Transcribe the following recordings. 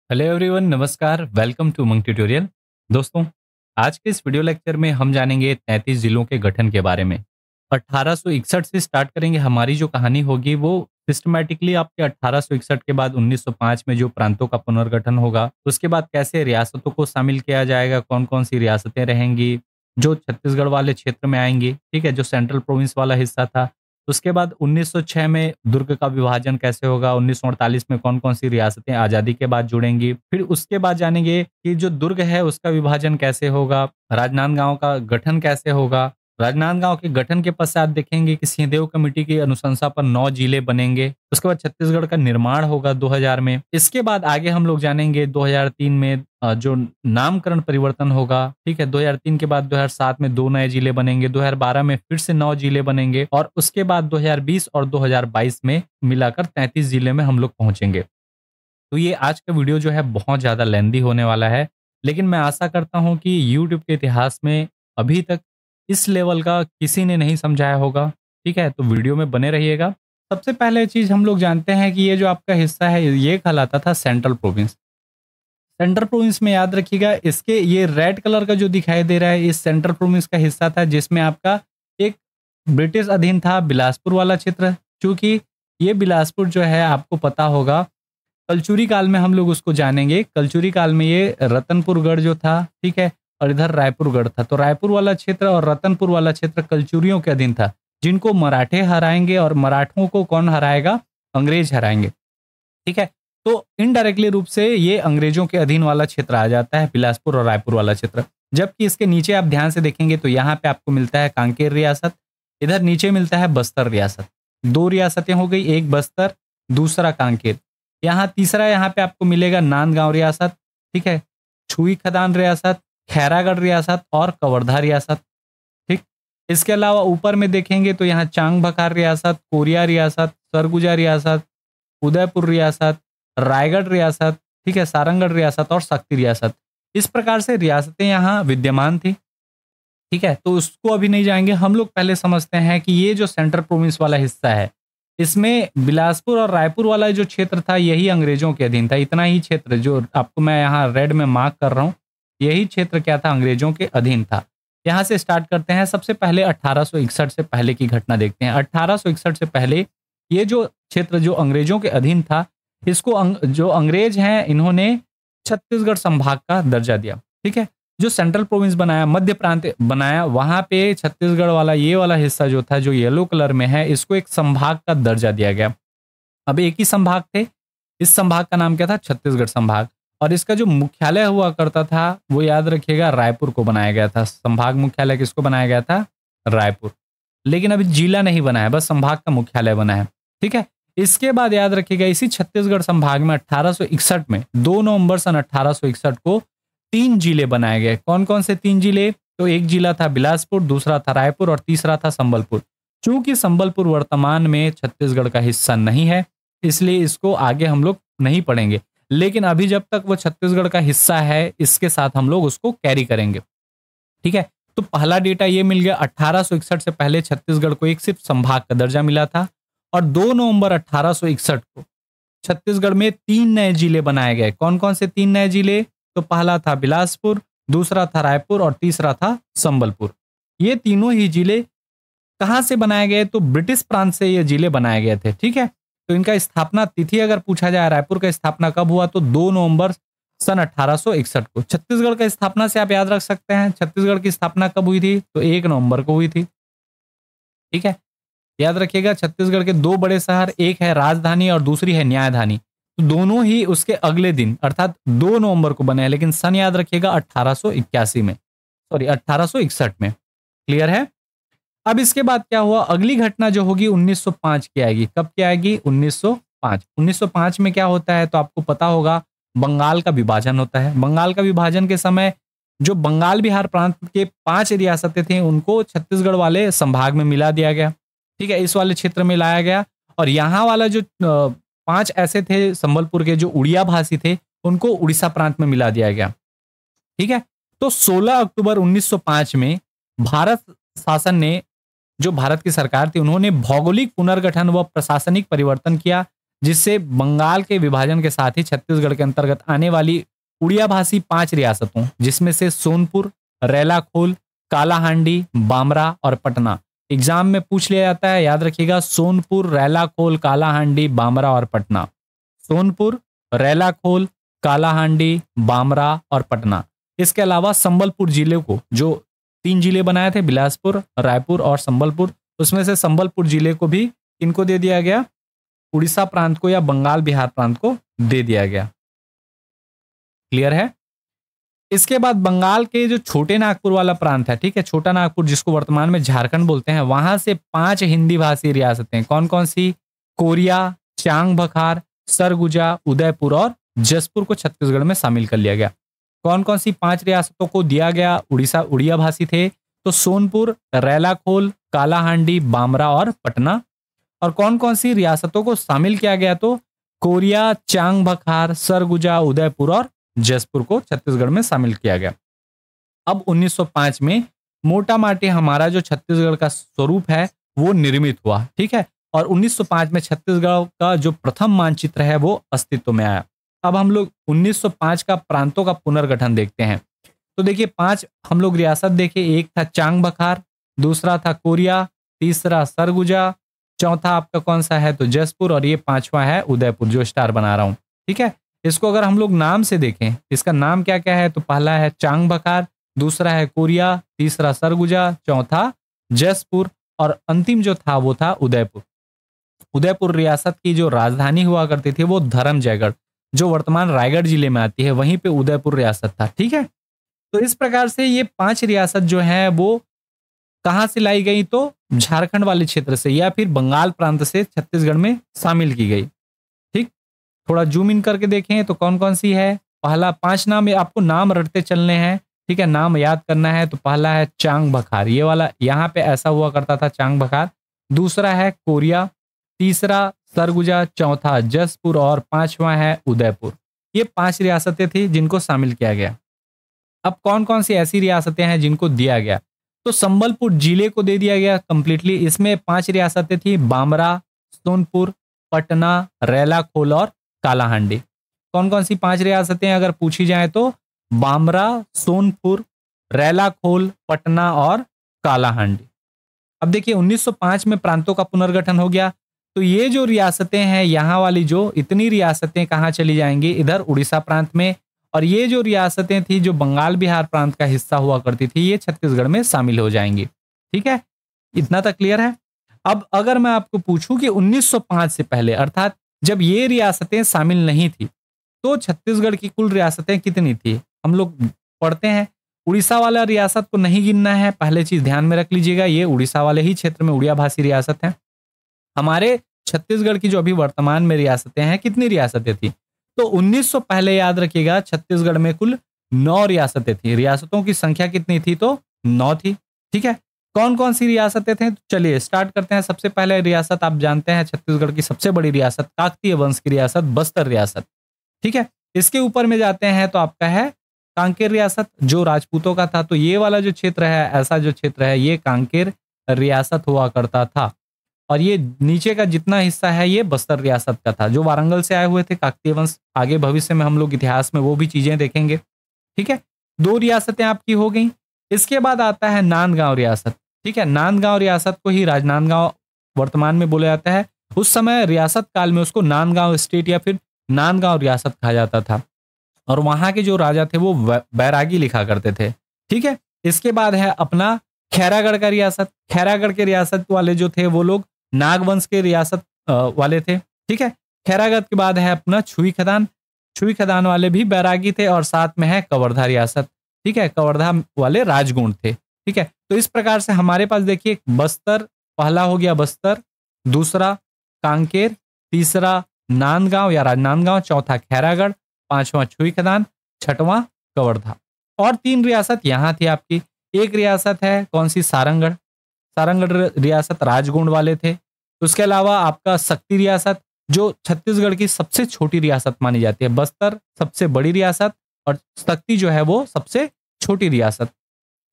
Hello everyone, नमस्कार। Welcome to Umang tutorial. दोस्तों, आज के इस वीडियो लेक्चर में हम जानेंगे 33 जिलों के गठन के बारे में। 1861 से स्टार्ट करेंगे। हमारी जो कहानी होगी वो सिस्टमैटिकली आपके 1861 के बाद 1905 में जो प्रांतों का पुनर्गठन होगा, उसके बाद कैसे रियासतों को शामिल किया जाएगा, कौन कौन सी रियासतें रहेंगी, जो छत्तीसगढ़ वाले क्षेत्र में आएंगी, ठीक है, जो सेंट्रल प्रोविंस वाला हिस्सा था। उसके बाद 1906 में दुर्ग का विभाजन कैसे होगा, 1948 में कौन-कौन सी रियासतें आज़ादी के बाद जुड़ेंगी। फिर उसके बाद जानेंगे कि जो दुर्ग है उसका विभाजन कैसे होगा, राजनांदगांव का गठन कैसे होगा। राजनांदगांव के गठन के पश्चात देखेंगे कि सिंहदेव कमेटी की अनुशंसा पर 9 जिले बनेंगे। उसके बाद छत्तीसगढ़ का निर्माण होगा 2000 में। इसके बाद आगे हम लोग जानेंगे 2003 में जो नामकरण परिवर्तन होगा, ठीक है। 2003 के बाद 2007 में 2 नए जिले बनेंगे, 2012 में फिर से 9 जिले बनेंगे और उसके बाद 2020 और 2022 में मिलाकर 33 जिले में हम लोग पहुंचेंगे। तो ये आज का वीडियो जो है बहुत ज़्यादा लेंदी होने वाला है, लेकिन मैं आशा करता हूं कि यूट्यूब के इतिहास में अभी तक इस लेवल का किसी ने नहीं समझाया होगा, ठीक है। तो वीडियो में बने रहिएगा। सबसे पहले चीज़ हम लोग जानते हैं कि ये जो आपका हिस्सा है ये कहलाता था सेंट्रल प्रोविंस। सेंट्रल प्रोविंस में याद रखिएगा, इसके ये रेड कलर का जो दिखाई दे रहा है इस सेंट्रल प्रोविंस का हिस्सा था, जिसमें आपका एक ब्रिटिश अधीन था बिलासपुर वाला क्षेत्र। चूंकि ये बिलासपुर जो है आपको पता होगा, कलचुरी काल में हम लोग उसको जानेंगे। कलचुरी काल में ये रतनपुरगढ़ जो था, ठीक है, और इधर रायपुरगढ़ था। तो रायपुर वाला क्षेत्र और रतनपुर वाला क्षेत्र कलचुरियों के अधीन था, जिनको मराठे हराएंगे और मराठों को कौन हराएगा? अंग्रेज हराएंगे, ठीक है। तो इनडायरेक्टली रूप से ये अंग्रेजों के अधीन वाला क्षेत्र आ जाता है, बिलासपुर और रायपुर वाला क्षेत्र। जबकि इसके नीचे आप ध्यान से देखेंगे तो यहाँ पे आपको मिलता है कांकेर रियासत, इधर नीचे मिलता है बस्तर रियासत। 2 रियासतें हो गई, एक बस्तर, दूसरा कांकेर। यहाँ तीसरा यहाँ पे आपको मिलेगा नांदगांव रियासत, ठीक है, छुई खदान रियासत, खैरागढ़ रियासत और कवर्धा रियासत, ठीक। इसके अलावा ऊपर में देखेंगे तो यहाँ चांग बखार रियासत, कोरिया रियासत, सरगुजा रियासत, उदयपुर रियासत, रायगढ़ रियासत, ठीक है, सारंगढ़ रियासत और शक्ति रियासत। इस प्रकार से रियासतें यहाँ विद्यमान थी, ठीक है। तो उसको अभी नहीं जाएंगे, हम लोग पहले समझते हैं कि ये जो सेंट्रल प्रोविंस वाला हिस्सा है, इसमें बिलासपुर और रायपुर वाला जो क्षेत्र था यही अंग्रेजों के अधीन था। इतना ही क्षेत्र जो आपको मैं यहाँ रेड में मार्क कर रहा हूँ, यही क्षेत्र क्या था? अंग्रेजों के अधीन था। यहाँ से स्टार्ट करते हैं। सबसे पहले 1861 से पहले की घटना देखते हैं। 1861 से पहले ये जो क्षेत्र जो अंग्रेजों के अधीन था, इसको जो अंग्रेज हैं इन्होंने छत्तीसगढ़ संभाग का दर्जा दिया, ठीक है। जो सेंट्रल प्रोविंस बनाया, मध्य प्रांत बनाया, वहां पे छत्तीसगढ़ वाला ये वाला हिस्सा जो था, जो येलो कलर में है, इसको एक संभाग का दर्जा दिया गया। अब एक ही संभाग थे, इस संभाग का नाम क्या था? छत्तीसगढ़ संभाग। और इसका जो मुख्यालय हुआ करता था वो याद रखिएगा रायपुर को बनाया गया था। संभाग मुख्यालय किसको बनाया गया था? रायपुर। लेकिन अभी जिला नहीं बना है, बस संभाग का मुख्यालय बना है, ठीक है। इसके बाद याद रखिएगा, इसी छत्तीसगढ़ संभाग में 1861 में 2 नवंबर सन 1861 को 3 जिले बनाए गए। कौन कौन से 3 जिले? तो एक जिला था बिलासपुर, दूसरा था रायपुर और तीसरा था संबलपुर। चूंकि संबलपुर वर्तमान में छत्तीसगढ़ का हिस्सा नहीं है, इसलिए इसको आगे हम लोग नहीं पढ़ेंगे। लेकिन अभी जब तक वो छत्तीसगढ़ का हिस्सा है, इसके साथ हम लोग उसको कैरी करेंगे, ठीक है। तो पहला डेटा ये मिल गया, 1861 से पहले छत्तीसगढ़ को एक सिर्फ संभाग का दर्जा मिला था। और 2 नवंबर 1861 को छत्तीसगढ़ में 3 नए जिले बनाए गए। कौन कौन से 3 नए जिले? तो पहला था बिलासपुर, दूसरा था रायपुर और तीसरा था संबलपुर। ये तीनों ही जिले कहां से बनाए गए? तो ब्रिटिश प्रांत से ये जिले बनाए गए थे, ठीक है। तो इनका स्थापना तिथि अगर पूछा जाए, रायपुर का स्थापना कब हुआ? तो 2 नवंबर सन 1861 को। छत्तीसगढ़ का स्थापना से आप याद रख सकते हैं, छत्तीसगढ़ की स्थापना कब हुई थी? तो 1 नवंबर को हुई थी, ठीक है। याद रखिएगा, छत्तीसगढ़ के 2 बड़े शहर, एक है राजधानी और दूसरी है न्यायधानी। तो दोनों ही उसके अगले दिन अर्थात 2 नवंबर को बने हैं, लेकिन सन याद रखिएगा 1881 में, सॉरी 1861 में। क्लियर है? अब इसके बाद क्या हुआ? अगली घटना जो होगी 1905 की आएगी। कब की आएगी? 1905। 1905 में क्या होता है? तो आपको पता होगा, बंगाल का विभाजन होता है। बंगाल का विभाजन के समय जो बंगाल बिहार प्रांत के 5 रियासतें थी, उनको छत्तीसगढ़ वाले संभाग में मिला दिया गया, ठीक है, इस वाले क्षेत्र में लाया गया। और यहाँ वाला जो 5 ऐसे थे संबलपुर के जो उड़िया भाषी थे, उनको उड़ीसा प्रांत में मिला दिया गया, ठीक है। तो 16 अक्टूबर 1905 में भारत शासन ने, जो भारत की सरकार थी, उन्होंने भौगोलिक पुनर्गठन व प्रशासनिक परिवर्तन किया, जिससे बंगाल के विभाजन के साथ ही छत्तीसगढ़ के अंतर्गत आने वाली उड़िया भाषी 5 रियासतों, जिसमें से सोनपुर, रेलाखोल, कालाहांडी, बामरा और पटना एग्जाम में पूछ लिया जाता है। याद रखिएगा, सोनपुर, रेलाखोल, कालाहांडी, बामरा और पटना। सोनपुर, रेलाखोल, कालाहांडी, बामरा और पटना। इसके अलावा संबलपुर जिले को, जो 3 जिले बनाए थे, बिलासपुर, रायपुर और संबलपुर, उसमें से संबलपुर जिले को भी इनको दे दिया गया, उड़ीसा प्रांत को या बंगाल बिहार प्रांत को दे दिया गया। क्लियर है? इसके बाद बंगाल के जो छोटे नागपुर वाला प्रांत है, ठीक है, छोटा नागपुर जिसको वर्तमान में झारखंड बोलते हैं, वहां से 5 हिंदी भाषी रियासतें, कौन कौन सी? कोरिया, चांग बखार, सरगुजा, उदयपुर और जसपुर को छत्तीसगढ़ में शामिल कर लिया गया। कौन कौन सी 5 रियासतों को दिया गया उड़िया भाषी थे? तो सोनपुर, रेलाखोल, कालाहांडी, बामरा और पटना। और कौन कौन सी रियासतों को शामिल किया गया? तो कोरिया, चांग बखार, सरगुजा, उदयपुर और जसपुर को छत्तीसगढ़ में शामिल किया गया। अब 1905 में मोटा माटी हमारा जो छत्तीसगढ़ का स्वरूप है वो निर्मित हुआ, ठीक है, और 1905 में छत्तीसगढ़ का जो प्रथम मानचित्र है वो अस्तित्व में आया। अब हम लोग 1905 का प्रांतों का पुनर्गठन देखते हैं। तो देखिए 5 हम लोग रियासत देखे, एक था चांग बखार, दूसरा था कोरिया, तीसरा सरगुजा, चौथा आपका कौन सा है? तो जसपुर, और ये 5वां है उदयपुर, जो स्टार बना रहा हूं, ठीक है। इसको अगर हम लोग नाम से देखें, इसका नाम क्या क्या है? तो पहला है चांग बखार, दूसरा है कोरिया, तीसरा सरगुजा, चौथा जसपुर और अंतिम जो था वो था उदयपुर। उदयपुर रियासत की जो राजधानी हुआ करती थी वो धर्मजयगढ़, जो वर्तमान रायगढ़ जिले में आती है, वहीं पे उदयपुर रियासत था, ठीक है। तो इस प्रकार से ये 5 रियासत जो है वो कहां से लाई गई? तो झारखंड वाले क्षेत्र से या फिर बंगाल प्रांत से छत्तीसगढ़ में शामिल की गई, ठीक। थोड़ा जूम इन करके देखें तो कौन कौन सी है? पहला 5 नाम आपको नाम रटते चलने हैं, ठीक है, नाम याद करना है। तो पहला है चांग बखार, ये वाला यहाँ पे ऐसा हुआ करता था चांग बखार। दूसरा है कोरिया, तीसरा सरगुजा, चौथा जसपुर और 5वां है उदयपुर। ये 5 रियासतें थी जिनको शामिल किया गया। अब कौन कौन सी ऐसी रियासतें हैं जिनको दिया गया? तो संबलपुर जिले को दे दिया गया कंप्लीटली। इसमें 5 रियासतें थी, बामरा, सोनपुर, पटना, रेलाखोल और कालाहांडी। कौन कौन सी 5 रियासतें अगर पूछी जाए तो बामरा, सोनपुर, रेलाखोल, पटना और कालाहांडी। अब देखिए 1905 में प्रांतों का पुनर्गठन हो गया, तो ये जो रियासतें हैं, यहाँ वाली जो इतनी रियासतें कहाँ चली जाएंगी? इधर उड़ीसा प्रांत में। और ये जो रियासतें थी जो बंगाल बिहार प्रांत का हिस्सा हुआ करती थी, ये छत्तीसगढ़ में शामिल हो जाएंगी, ठीक है। इतना तक क्लियर है? अब अगर मैं आपको पूछूं कि 1905 से पहले, अर्थात जब ये रियासतें शामिल नहीं थी, तो छत्तीसगढ़ की कुल रियासतें कितनी थी? हम लोग पढ़ते हैं, उड़ीसा वाला रियासत को नहीं गिनना है, पहले चीज ध्यान में रख लीजिएगा, ये उड़ीसा वाले ही क्षेत्र में उड़िया भाषी रियासत है। हमारे छत्तीसगढ़ की जो अभी वर्तमान में रियासतें हैं, कितनी रियासतें थी? तो 1900 पहले याद रखिएगा, छत्तीसगढ़ में कुल 9 रियासतें थी। रियासतों की संख्या कितनी थी? तो 9 थी, ठीक है। कौन कौन सी रियासतें थे? तो चलिए स्टार्ट करते हैं। सबसे पहले रियासत आप जानते हैं, छत्तीसगढ़ की सबसे बड़ी रियासत, काकतीय वंश की रियासत, बस्तर रियासत, ठीक है। इसके ऊपर में जाते हैं तो आपका है कांकेर रियासत, जो राजपूतों का था। तो ये वाला जो क्षेत्र है, ऐसा जो क्षेत्र है, ये कांकेर रियासत हुआ करता था। और ये नीचे का जितना हिस्सा है ये बस्तर रियासत का था, जो वारंगल से आए हुए थे काकतीय वंश। आगे भविष्य में हम लोग इतिहास में वो भी चीजें देखेंगे, ठीक है। 2 रियासतें आपकी हो गई। इसके बाद आता है नांदगांव रियासत, ठीक है। नांदगांव रियासत को ही राजनांदगांव वर्तमान में बोला जाता है। उस समय रियासत काल में उसको नांदगांव स्टेट या फिर नांदगांव रियासत कहा जाता था। और वहां के जो राजा थे वो बैरागी लिखा करते थे, ठीक है। इसके बाद है अपना खैरागढ़ का रियासत। खैरागढ़ के रियासत वाले जो थे वो लोग नागवंश के रियासत वाले थे, ठीक है। खैरागढ़ के बाद है अपना छुई खदान। छुई खदान वाले भी बैरागी थे। और साथ में है कवर्धा रियासत, ठीक है। कवर्धा वाले राजगुण थे, ठीक है। तो इस प्रकार से हमारे पास देखिए बस्तर, पहला हो गया बस्तर, दूसरा कांकेर, तीसरा नांदगांव या राजनांदगांव, चौथा खैरागढ़, 5वां छुई खदान, 6वां कवर्धा। और 3 रियासत यहाँ थी आपकी। एक रियासत है कौन सी? सारंगढ़। सारंगढ़ रियासत राजगुण वाले थे। उसके अलावा आपका शक्ति रियासत, जो छत्तीसगढ़ की सबसे छोटी रियासत मानी जाती है। बस्तर सबसे बड़ी रियासत और शक्ति जो है वो सबसे छोटी रियासत।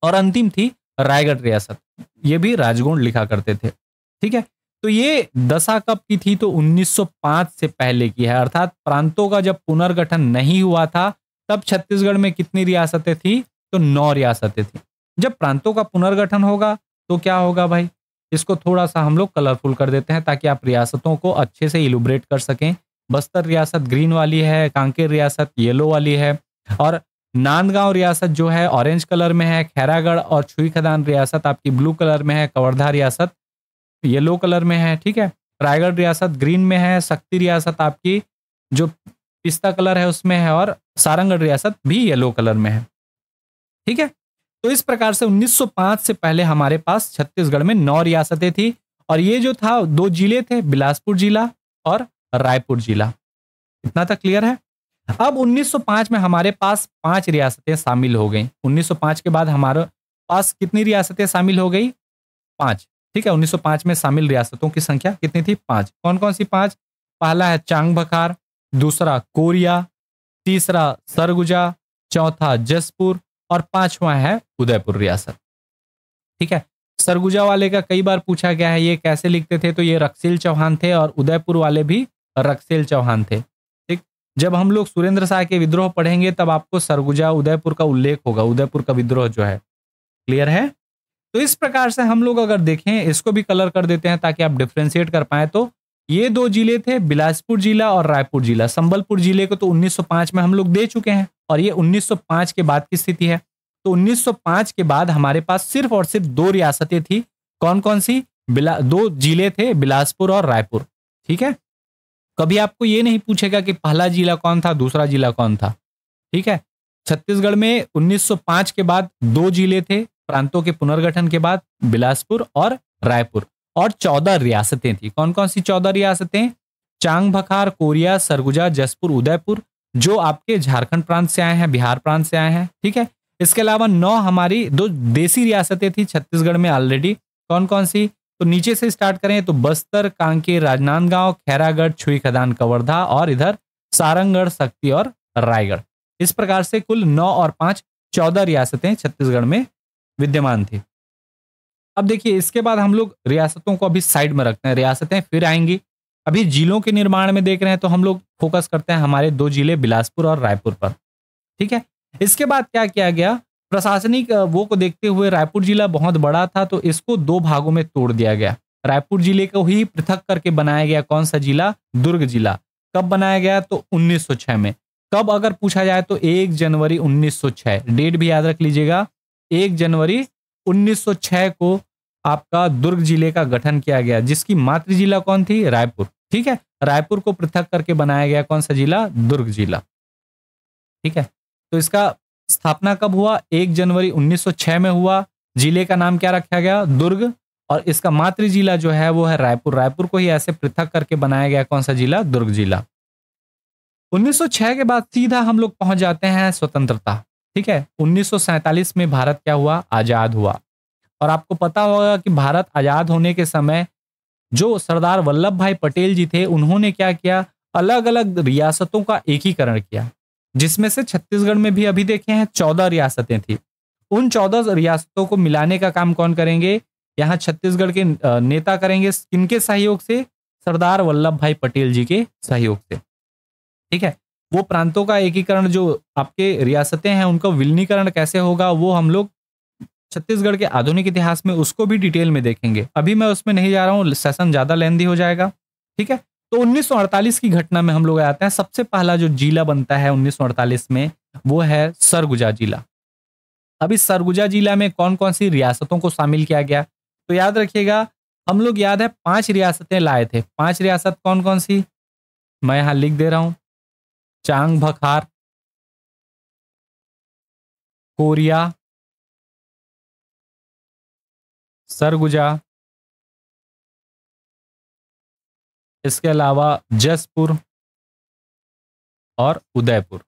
और अंतिम थी रायगढ़ रियासत, ये भी राजगुण लिखा करते थे, ठीक है। तो ये दशा कब की थी? तो 1905 से पहले की है, अर्थात प्रांतों का जब पुनर्गठन नहीं हुआ था तब छत्तीसगढ़ में कितनी रियासतें थी? तो 9 रियासतें थी। जब प्रांतों का पुनर्गठन होगा तो क्या होगा भाई? इसको थोड़ा सा हम लोग कलरफुल कर देते हैं ताकि आप रियासतों को अच्छे से इलुब्रेट कर सकें। बस्तर रियासत ग्रीन वाली है, कांकेर रियासत येलो वाली है, और नांदगांव रियासत जो है ऑरेंज कलर में है, खैरागढ़ और छुईखदान रियासत आपकी ब्लू कलर में है, कवर्धा रियासत येलो कलर में है, ठीक है। रायगढ़ रियासत ग्रीन में है, शक्ति रियासत आपकी जो पिस्ता कलर है उसमें है, और सारंगढ़ रियासत भी येलो कलर में है, ठीक है। तो इस प्रकार से 1905 से पहले हमारे पास छत्तीसगढ़ में 9 रियासतें थी, और ये जो था 2 जिले थे, बिलासपुर जिला और रायपुर जिला। इतना तक क्लियर है? अब 1905 में हमारे पास 5 रियासतें शामिल हो गई। 1905 के बाद हमारे पास कितनी रियासतें शामिल हो गई? 5, ठीक है। 1905 में शामिल रियासतों की संख्या कितनी थी? 5। कौन कौन सी 5? पहला है चांग बखार, दूसरा कोरिया, तीसरा सरगुजा, चौथा जसपुर और 5वां है उदयपुर रियासत, ठीक है। सरगुजा वाले का कई बार पूछा गया है, ये कैसे लिखते थे? तो ये रक्सेल चौहान थे, और उदयपुर वाले भी रक्सेल चौहान थे, ठीक। जब हम लोग सुरेंद्र शाह के विद्रोह पढ़ेंगे तब आपको सरगुजा उदयपुर का उल्लेख होगा, उदयपुर का विद्रोह जो है। क्लियर है? तो इस प्रकार से हम लोग अगर देखें, इसको भी कलर कर देते हैं ताकि आप डिफ्रेंशिएट कर पाए। तो ये 2 जिले थे, बिलासपुर जिला और रायपुर जिला। संबलपुर जिले को तो 1905 में हम लोग दे चुके हैं, और ये 1905 के बाद की स्थिति है। तो 1905 के बाद हमारे पास सिर्फ और सिर्फ 2 रियासतें थी। कौन कौन सी? 2 जिले थे, बिलासपुर और रायपुर, ठीक है। कभी आपको ये नहीं पूछेगा कि पहला जिला कौन था, दूसरा जिला कौन था, ठीक है। छत्तीसगढ़ में 1905 के बाद 2 जिले थे, प्रांतों के पुनर्गठन के बाद, बिलासपुर और रायपुर, और 14 रियासतें थी। कौन कौन सी 14 रियासतें? चांग बखार, कोरिया, सरगुजा, जसपुर, उदयपुर, जो आपके झारखंड प्रांत से आए हैं, बिहार प्रांत से आए हैं, ठीक है। इसके अलावा 9 हमारी 2 देसी रियासतें थी छत्तीसगढ़ में ऑलरेडी। कौन कौन सी? तो नीचे से स्टार्ट करें तो बस्तर, कांकेर, राजनांदगांव, खैरागढ़, छुईखदान, कवर्धा, और इधर सारंगढ़, शक्ति और रायगढ़। इस प्रकार से कुल 9 और 5 14 रियासतें छत्तीसगढ़ में विद्यमान थी। अब देखिए, इसके बाद हम लोग रियासतों को अभी साइड में रखते हैं, रियासतें फिर आएंगी। अभी जिलों के निर्माण में देख रहे हैं तो हम लोग फोकस करते हैं हमारे 2 जिले बिलासपुर और रायपुर पर, ठीक है। इसके बाद क्या किया गया? प्रशासनिक वो को देखते हुए रायपुर जिला बहुत बड़ा था, तो इसको 2 भागों में तोड़ दिया गया। रायपुर जिले को ही पृथक करके बनाया गया। कौन सा जिला? दुर्ग जिला। कब बनाया गया? तो 1906 में। कब अगर पूछा जाए तो 1 जनवरी 1906, डेट भी याद रख लीजिएगा, 1 जनवरी 1906 को आपका दुर्ग जिले का गठन किया गया, जिसकी मातृ जिला कौन थी? रायपुर, ठीक है। रायपुर को पृथक करके बनाया गया कौन सा जिला? दुर्ग जिला, ठीक है। तो इसका स्थापना कब हुआ? 1 जनवरी 1906 में हुआ। जिले का नाम क्या रखा गया? दुर्ग, और इसका मातृ जिला जो है वो है रायपुर। रायपुर को ही ऐसे पृथक करके बनाया गया कौन सा जिला? दुर्ग जिला। 1906 के बाद सीधा हम लोग पहुंच जाते हैं स्वतंत्रता, ठीक है। 1947 में भारत क्या हुआ? आजाद हुआ। और आपको पता होगा कि भारत आजाद होने के समय जो सरदार वल्लभ भाई पटेल जी थे, उन्होंने क्या किया? अलग अलग रियासतों का एकीकरण किया, जिसमें से छत्तीसगढ़ में भी अभी देखे हैं 14 रियासतें थी। उन 14 रियासतों को मिलाने का काम कौन करेंगे? यहाँ छत्तीसगढ़ के नेता करेंगे। किनके सहयोग से? सरदार वल्लभ भाई पटेल जी के सहयोग से, ठीक है। वो प्रांतों का एकीकरण, जो आपके रियासतें हैं उनका विलीनीकरण कैसे होगा, वो हम लोग छत्तीसगढ़ के आधुनिक इतिहास में उसको भी डिटेल में देखेंगे। अभी मैं उसमें नहीं जा रहा हूँ, सेशन ज्यादा लेंदी हो जाएगा, ठीक है। तो 1948 की घटना में हम लोग आते हैं। सबसे पहला जो जिला बनता है 1948 में, वो है सरगुजा जिला। अब इस सरगुजा जिला में कौन कौन सी रियासतों को शामिल किया गया? तो याद रखिएगा, हम लोग याद है 5 रियासतें लाए थे। 5 रियासत कौन कौन सी? मैं यहां लिख दे रहा हूं। चांग बखार, कोरिया, सरगुजा, इसके अलावा जसपुर और उदयपुर।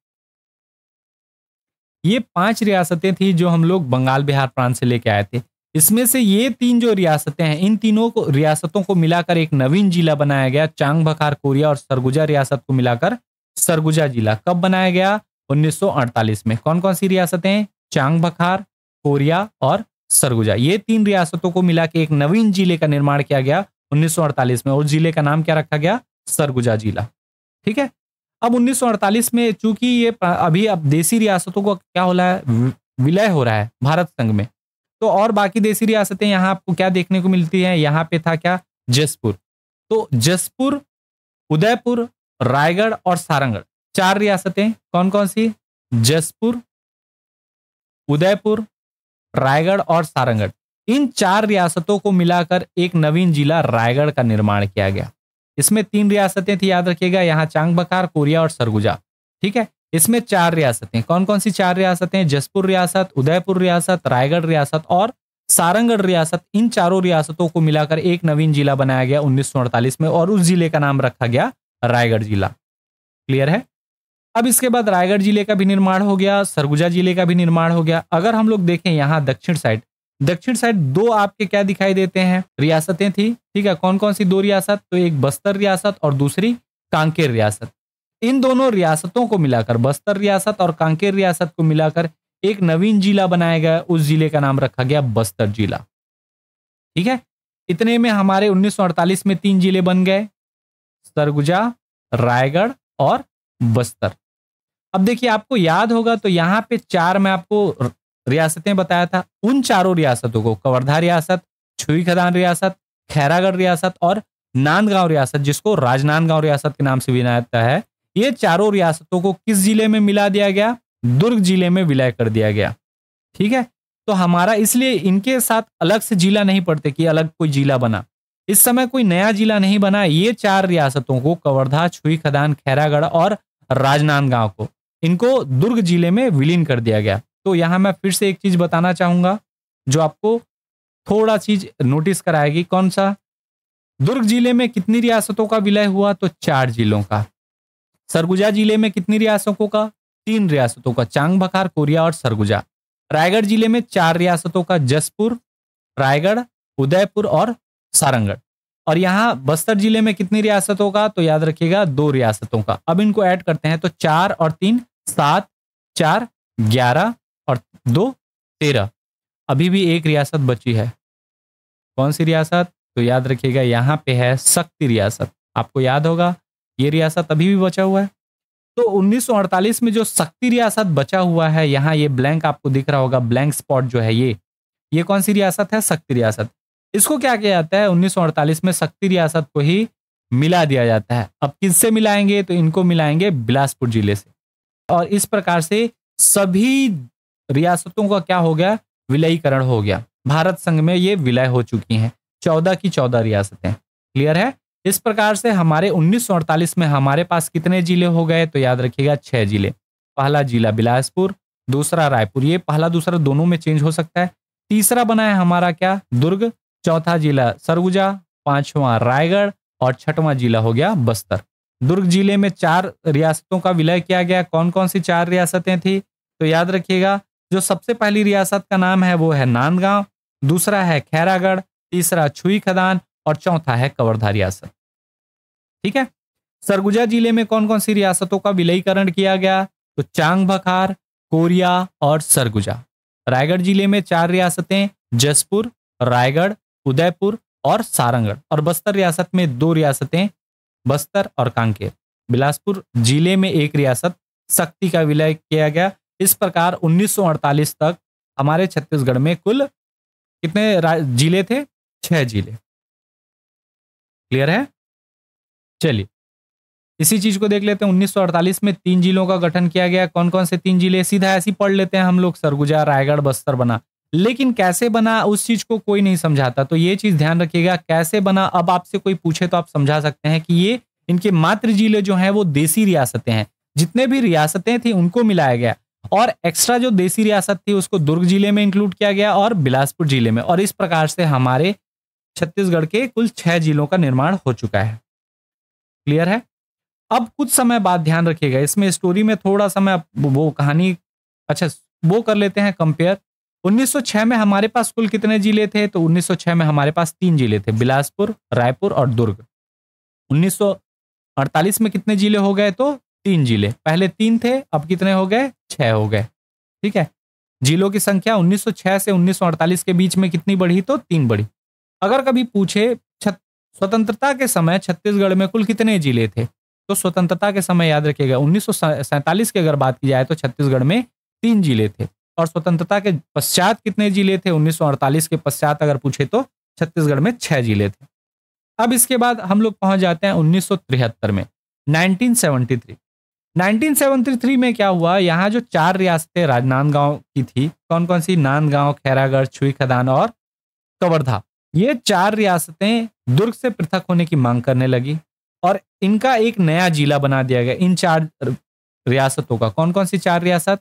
ये 5 रियासतें थी जो हम लोग बंगाल बिहार प्रांत से लेके आए थे। इसमें से ये 3 जो रियासतें हैं, इन तीनों को रियासतों को मिलाकर एक नवीन जिला बनाया गया। चांग बखार, कोरिया और सरगुजा रियासत को मिलाकर सरगुजा जिला कब बनाया गया? 1948 में। कौन कौन सी रियासतें? चांग बखार, कोरिया और सरगुजा। ये 3 रियासतों को मिला के एक नवीन जिले का निर्माण किया गया 1948 में, और जिले का नाम क्या रखा गया? सरगुजा जिला। ठीक है। अब 1948 में चूंकि ये अभी अब देसी रियासतों को क्या हो रहा है, विलय हो रहा है भारत संघ में, तो और बाकी देसी रियासतें यहाँ आपको क्या देखने को मिलती हैं? यहाँ पे था क्या? जसपुर। तो जसपुर, उदयपुर, रायगढ़ और सारंगढ़, 4 रियासतें कौन कौन सी? जसपुर, उदयपुर, रायगढ़ और सारंगढ़। इन 4 रियासतों को मिलाकर एक नवीन जिला रायगढ़ का निर्माण किया गया। इसमें 3 रियासतें थी, याद रखिएगा, यहाँ चांग बखार, कोरिया और सरगुजा। ठीक है। इसमें 4 रियासतें कौन कौन सी? 4 रियासतें, जसपुर रियासत, उदयपुर रियासत, रायगढ़ रियासत और सारंगढ़ रियासत। इन चारों रियासतों को मिलाकर एक नवीन जिला बनाया गया 1948 में, और उस जिले का नाम रखा गया रायगढ़ जिला। क्लियर है? अब इसके बाद रायगढ़ जिले का भी निर्माण हो गया, सरगुजा जिले का भी निर्माण हो गया। अगर हम लोग देखें यहाँ दक्षिण साइड 2 आपके क्या दिखाई देते हैं? रियासतें थी। ठीक है। कौन कौन सी 2 रियासत? तो एक बस्तर रियासत और दूसरी कांकेर रियासत। इन दोनों रियासतों को मिलाकर, बस्तर रियासत और कांकेर रियासत को मिलाकर एक नवीन जिला बनाया गया। उस जिले का नाम रखा गया बस्तर जिला। ठीक है। इतने में हमारे 1948 में 3 जिले बन गए, सरगुजा, रायगढ़ और बस्तर। अब देखिए, आपको याद होगा तो यहाँ पे 4 मैं आपको रियासतें बताया था। उन चारों रियासतों को, कवर्धा रियासत, छुई खदान रियासत, खैरागढ़ रियासत और नांदगांव रियासत, जिसको राजनांदगांव रियासत के नाम से भी जाना जाता है, ये चारों रियासतों को किस जिले में मिला दिया गया? दुर्ग जिले में विलय कर दिया गया। ठीक है। तो हमारा इसलिए इनके साथ अलग से जिला नहीं पड़ते कि अलग कोई जिला बना। इस समय कोई नया जिला नहीं बना। ये 4 रियासतों को, कवर्धा, छुई खदान, खैरागढ़ और राजनांदगांव को, इनको दुर्ग जिले में विलीन कर दिया गया। तो यहां मैं फिर से एक चीज बताना चाहूंगा जो आपको थोड़ा चीज नोटिस कराएगी। कौन सा? दुर्ग जिले में कितनी रियासतों का विलय हुआ? तो 4 जिलों का। सरगुजा जिले में कितनी रियासतों का? 3 रियासतों का, चांग बखार, कोरिया और सरगुजा। रायगढ़ जिले में 4 रियासतों का, जसपुर, रायगढ़, उदयपुर और सारंगढ़। और यहाँ बस्तर जिले में कितनी रियासतों का? तो याद रखिएगा 2 रियासतों का। अब इनको ऐड करते हैं तो 4 और 3 7, 4 11 और 2 13। अभी भी एक रियासत बची है। कौन सी रियासत? तो याद रखिएगा यहाँ पे है शक्ति रियासत। आपको याद होगा ये रियासत अभी भी बचा हुआ है। तो 1948 में जो शक्ति रियासत बचा हुआ है, यहाँ ये ब्लैंक आपको दिख रहा होगा, ब्लैंक स्पॉट जो है, ये कौन सी रियासत है? शक्ति रियासत। इसको क्या किया जाता है? 1948 में शक्ति रियासत को ही मिला दिया जाता है। अब किससे मिलाएंगे? तो इनको मिलाएंगे बिलासपुर जिले से। और इस प्रकार से सभी रियासतों का क्या हो गया? विलयीकरण हो गया। भारत संघ में ये विलय हो चुकी हैं 14 की 14 रियासतें। क्लियर है? इस प्रकार से हमारे 1948 में हमारे पास कितने जिले हो गए? तो याद रखिएगा 6 जिले। पहला जिला बिलासपुर, दूसरा रायपुर, ये पहला दूसरा दोनों में चेंज हो सकता है। तीसरा बना है हमारा क्या? दुर्ग। चौथा जिला सरगुजा, 5वां रायगढ़ और 6वां जिला हो गया बस्तर। दुर्ग जिले में 4 रियासतों का विलय किया गया। कौन कौन सी 4 रियासतें थी? तो याद रखिएगा, जो सबसे पहली रियासत का नाम है वो है नांदगांव, दूसरा है खैरागढ़, तीसरा छुई खदान और चौथा है कवर्धा रियासत। ठीक है। सरगुजा जिले में कौन कौन सी रियासतों का विलयीकरण किया गया? तो चांग बखार, कोरिया और सरगुजा। रायगढ़ जिले में 4 रियासतें, जसपुर, रायगढ़, उदयपुर और सारंगढ़। और बस्तर रियासत में 2 रियासतें, बस्तर और कांकेर। बिलासपुर जिले में 1 रियासत, शक्ति का विलय किया गया। इस प्रकार 1948 तक हमारे छत्तीसगढ़ में कुल कितने जिले थे? 6 जिले। क्लियर है? चलिए इसी चीज को देख लेते हैं। 1948 में 3 जिलों का गठन किया गया। कौन कौन से 3 जिले? सीधा ऐसे ही पढ़ लेते हैं हम लोग, सरगुजा, रायगढ़, बस्तर बना। लेकिन कैसे बना उस चीज को कोई नहीं समझाता, तो ये चीज ध्यान रखिएगा। कैसे बना, अब आपसे कोई पूछे तो आप समझा सकते हैं कि ये इनके मातृ जिले जो हैं वो देसी रियासतें हैं। जितने भी रियासतें थी उनको मिलाया गया और एक्स्ट्रा जो देसी रियासत थी उसको दुर्ग जिले में इंक्लूड किया गया और बिलासपुर जिले में। और इस प्रकार से हमारे छत्तीसगढ़ के कुल 6 जिलों का निर्माण हो चुका है। क्लियर है? अब कुछ समय बाद ध्यान रखिएगा, इसमें स्टोरी में थोड़ा सा मैं वो कहानी वो कर लेते हैं कंपेयर। 1906 में हमारे पास कुल कितने जिले थे? तो 1906 में हमारे पास 3 जिले थे, बिलासपुर, रायपुर और दुर्ग। 1948 में कितने जिले हो गए? तो 3 जिले। पहले 3 थे, अब कितने हो गए? 6 हो गए। ठीक है। जिलों की संख्या 1906 से 1948 के बीच में कितनी बढ़ी? तो 3 बढ़ी। अगर कभी पूछे स्वतंत्रता के समय छत्तीसगढ़ में कुल कितने जिले थे? तो स्वतंत्रता के समय याद रखिएगा 1947 की अगर बात की जाए तो छत्तीसगढ़ में 3 जिले थे, और स्वतंत्रता के पश्चात कितने जिले थे? 1948 के पश्चात अगर पूछे तो छत्तीसगढ़ में 6 जिले थे। अब इसके बाद हम लोग पहुंच जाते हैं 1973 में, 1973। 1973 में क्या हुआ? यहाँ जो 4 रियासतें राजनांदगांव की थी, कौन कौन सी? नांदगांव, खैरागढ़, छुईखदान और कवर्धा। ये 4 रियासतें दुर्ग से पृथक होने की मांग करने लगी और इनका एक नया जिला बना दिया गया। इन 4 रियासतों का, कौन कौन सी 4 रियासत?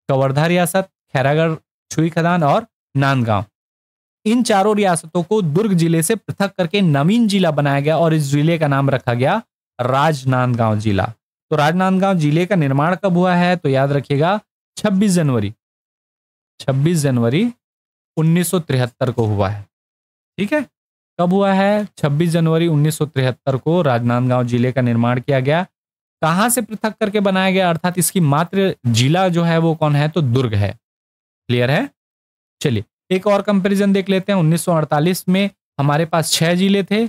कवर्धा रियासत, खैरागढ़, छुईखदान और नांदगांव। इन चारों रियासतों को दुर्ग जिले से पृथक करके नवीन जिला बनाया गया और इस जिले का नाम रखा गया राजनांदगांव जिला। तो राजनांदगांव जिले का निर्माण कब हुआ है? तो याद रखिएगा 26 जनवरी 1973 को हुआ है। ठीक है, कब हुआ है? 26 जनवरी 1973 को राजनांदगांव जिले का निर्माण किया गया। कहां से पृथक करके बनाया गया? अर्थात इसकी मात्र जिला जो है वो कौन है? तो दुर्ग है। क्लियर है? चलिए एक और कंपैरिजन देख लेते हैं। 1948 में हमारे पास 6 जिले थे,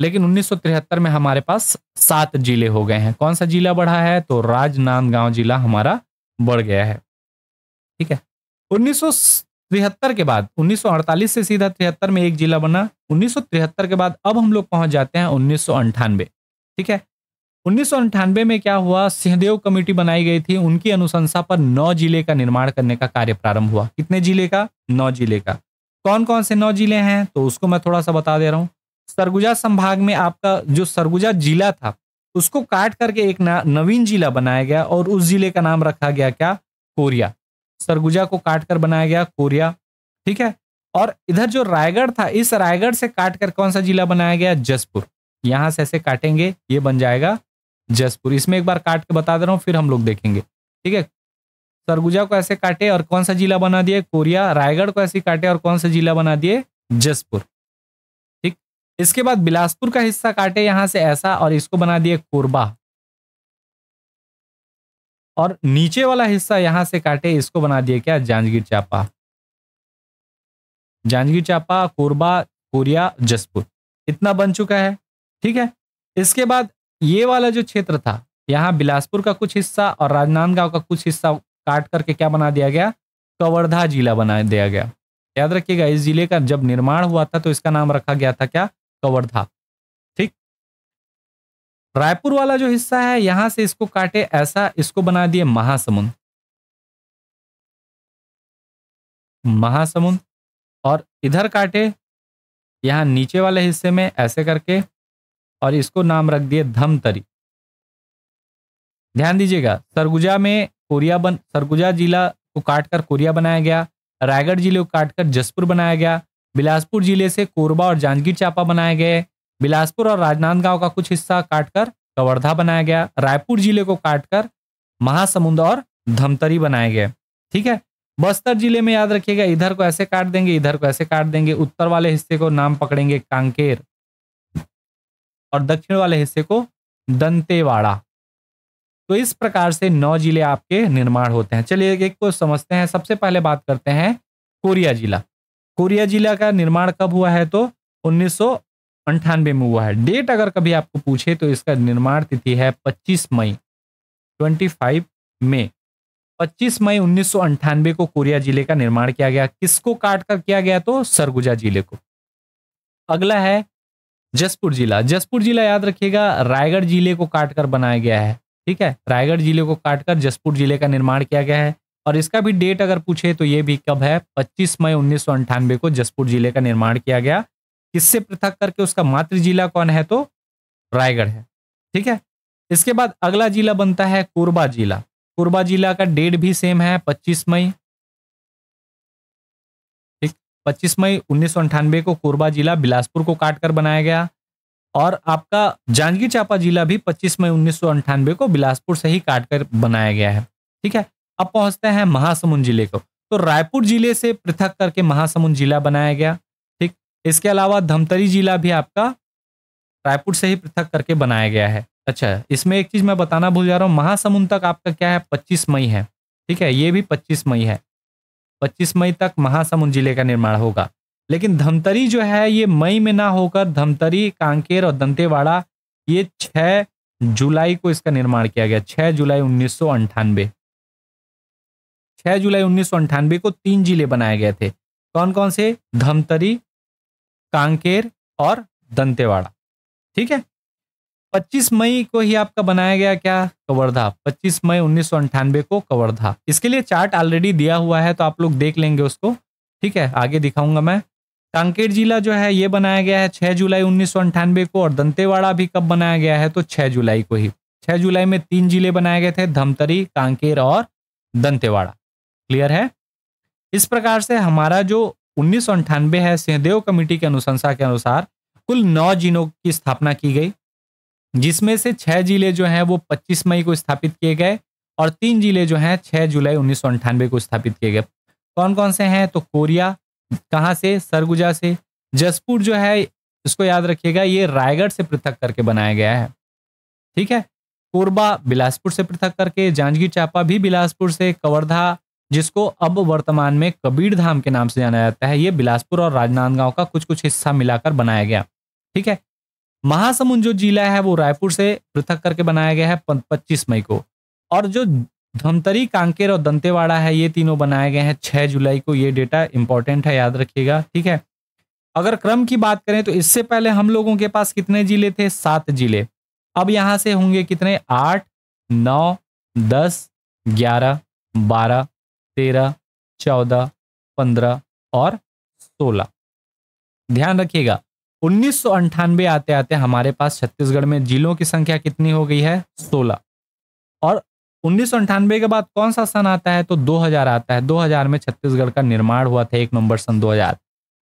लेकिन 1973 में हमारे पास 7 जिले हो गए हैं। कौन सा जिला बढ़ा है? तो राजनांदगांव जिला हमारा बढ़ गया है। ठीक है, 1973 के बाद 1948 से सीधा 73 में एक जिला बना। 1973 के बाद अब हम लोग पहुंच जाते हैं 1998। ठीक है, 1998 में क्या हुआ? सिंहदेव कमेटी बनाई गई थी, उनकी अनुशंसा पर 9 जिले का निर्माण करने का कार्य प्रारंभ हुआ। कितने जिले का? 9 जिले का। कौन कौन से 9 जिले हैं? तो उसको मैं थोड़ा सा बता दे रहा हूं। सरगुजा संभाग में आपका जो सरगुजा जिला था उसको काट करके एक नवीन जिला बनाया गया और उस जिले का नाम रखा गया क्या? कोरिया। सरगुजा को काट कर बनाया गया कोरिया। ठीक है, और इधर जो रायगढ़ था, इस रायगढ़ से काट कर कौन सा जिला बनाया गया? जसपुर। यहां से ऐसे काटेंगे, ये बन जाएगा जसपुर। इसमें एक बार काट के बता दे रहा हूं, फिर हम लोग देखेंगे। ठीक है, सरगुजा को ऐसे काटे और कौन सा जिला बना दिए? कोरिया। रायगढ़ को ऐसे काटे और कौन सा जिला बना दिए? जसपुर। ठीक, इसके बाद बिलासपुर का हिस्सा काटे यहां से ऐसा और इसको बना दिए कोरबा, और नीचे वाला हिस्सा यहां से काटे, इसको बना दिए क्या? जांजगीर चांपा। जांजगीर चांपा, कोरबा, कोरिया, जसपुर, इतना बन चुका है। ठीक है, इसके बाद ये वाला जो क्षेत्र था, यहाँ बिलासपुर का कुछ हिस्सा और राजनांदगांव का कुछ हिस्सा काट करके क्या बना दिया गया? कवर्धा जिला बना दिया गया। याद रखिएगा, इस जिले का जब निर्माण हुआ था तो इसका नाम रखा गया था क्या? कवर्धा। ठीक, रायपुर वाला जो हिस्सा है यहां से इसको काटे ऐसा, इसको बना दिए महासमुंद। महासमुंद, और इधर काटे यहां नीचे वाले हिस्से में ऐसे करके और इसको नाम रख दिए धमतरी। ध्यान दीजिएगा, सरगुजा जिला को काटकर कोरिया बनाया गया, रायगढ़ जिले को काटकर जसपुर बनाया गया, बिलासपुर जिले से कोरबा और जांजगीर चांपा बनाए गए, बिलासपुर और राजनांदगांव का कुछ हिस्सा काटकर कवर्धा बनाया गया, रायपुर जिले को काटकर महासमुंद और धमतरी बनाए गए। ठीक है, बस्तर जिले में याद रखिएगा, इधर को ऐसे काट देंगे, इधर को ऐसे काट देंगे, उत्तर वाले हिस्से को नाम पकड़ेंगे कांकेर और दक्षिण वाले हिस्से को दंतेवाड़ा। तो इस प्रकार से 9 जिले आपके निर्माण होते हैं। चलिए एक को समझते हैं। सबसे पहले बात करते हैं कोरिया जिला। कोरिया जिला का निर्माण कब हुआ है? तो 1998 में हुआ है। डेट अगर कभी आपको पूछे तो इसका निर्माण तिथि है 25 मई 25 मई 1998 को कोरिया जिले का निर्माण किया गया। किसको काट कर किया गया? तो सरगुजा जिले को। अगला है जसपुर जिला। जसपुर जिला याद रखिएगा, रायगढ़ जिले को काटकर बनाया गया है। ठीक है, रायगढ़ जिले को काटकर जसपुर जिले का निर्माण किया गया है और इसका भी डेट अगर पूछे तो ये भी कब है? 25 मई 1998 को जसपुर जिले का निर्माण किया गया। किससे पृथक करके? उसका मातृ जिला कौन है? तो रायगढ़ है। ठीक है, इसके बाद अगला जिला बनता है कोरबा जिला। कोरबा जिला का डेट भी सेम है 25 मई। ठीक, 25 मई 1998 को कोरबा जिला बिलासपुर को काटकर बनाया गया और आपका जांजगीर चांपा जिला भी 25 मई 1998 को बिलासपुर से ही काटकर बनाया गया है। ठीक है, अब पहुंचते हैं महासमुंद जिले को। तो रायपुर जिले से पृथक करके महासमुंद जिला बनाया गया। ठीक, इसके अलावा धमतरी जिला भी आपका रायपुर से ही पृथक करके बनाया गया है। अच्छा, इसमें एक चीज मैं बताना भूल जा रहा हूं, महासमुंद तक आपका क्या है? 25 मई है। ठीक है, ये भी 25 मई है। 25 मई तक महासमुंद जिले का निर्माण होगा। लेकिन धमतरी जो है ये मई में ना होकर धमतरी, कांकेर और दंतेवाड़ा ये 6 जुलाई को इसका निर्माण किया गया। 6 जुलाई 1998, 6 जुलाई 1998 को 3 जिले बनाए गए थे। कौन कौन से? धमतरी, कांकेर और दंतेवाड़ा। ठीक है। 25 मई को ही आपका बनाया गया क्या? कवर्धा। 25 मई 1998 को कवर्धा। इसके लिए चार्ट ऑलरेडी दिया हुआ है तो आप लोग देख लेंगे उसको। ठीक है, आगे दिखाऊंगा मैं। कांकेर जिला जो है ये बनाया गया है 6 जुलाई 1998 को, और दंतेवाड़ा भी कब बनाया गया है? तो 6 जुलाई को ही। 6 जुलाई में 3 जिले बनाए गए थे, धमतरी, कांकेर और दंतेवाड़ा। क्लियर है? इस प्रकार से हमारा जो 1998 है, सिंहदेव कमेटी की अनुशंसा के अनुसार कुल 9 जिलों की स्थापना की गई, जिसमें से 6 जिले जो हैं वो 25 मई को स्थापित किए गए और 3 जिले जो हैं 6 जुलाई 1998 को स्थापित किए गए। कौन कौन से हैं? तो कोरिया कहाँ से? सरगुजा से। जसपुर जो है इसको याद रखिएगा, ये रायगढ़ से पृथक करके बनाया गया है। ठीक है। कोरबा बिलासपुर से पृथक करके, जांजगीर चांपा भी बिलासपुर से, कवर्धा जिसको अब वर्तमान में कबीर धाम के नाम से जाना जाता है, ये बिलासपुर और राजनांदगांव का कुछ कुछ हिस्सा मिलाकर बनाया गया। ठीक है। महासमुंद जो जिला है वो रायपुर से पृथक करके बनाया गया है 25 मई को, और जो धमतरी, कांकेर और दंतेवाड़ा है ये तीनों बनाए गए हैं 6 जुलाई को। ये डेटा इंपॉर्टेंट है, याद रखिएगा। ठीक है। अगर क्रम की बात करें तो इससे पहले हम लोगों के पास कितने जिले थे? 7 जिले। अब यहां से होंगे कितने? 8, 9, 10, 11, 12, 13, 14, 15 और 16। ध्यान रखिएगा, 1998 आते आते हमारे पास छत्तीसगढ़ में जिलों की संख्या कितनी हो गई है? 16। और 1998 के बाद कौन सा सन आता है? तो 2000 आता है। 2000 में छत्तीसगढ़ का निर्माण हुआ था, 1 नवंबर सन 2000।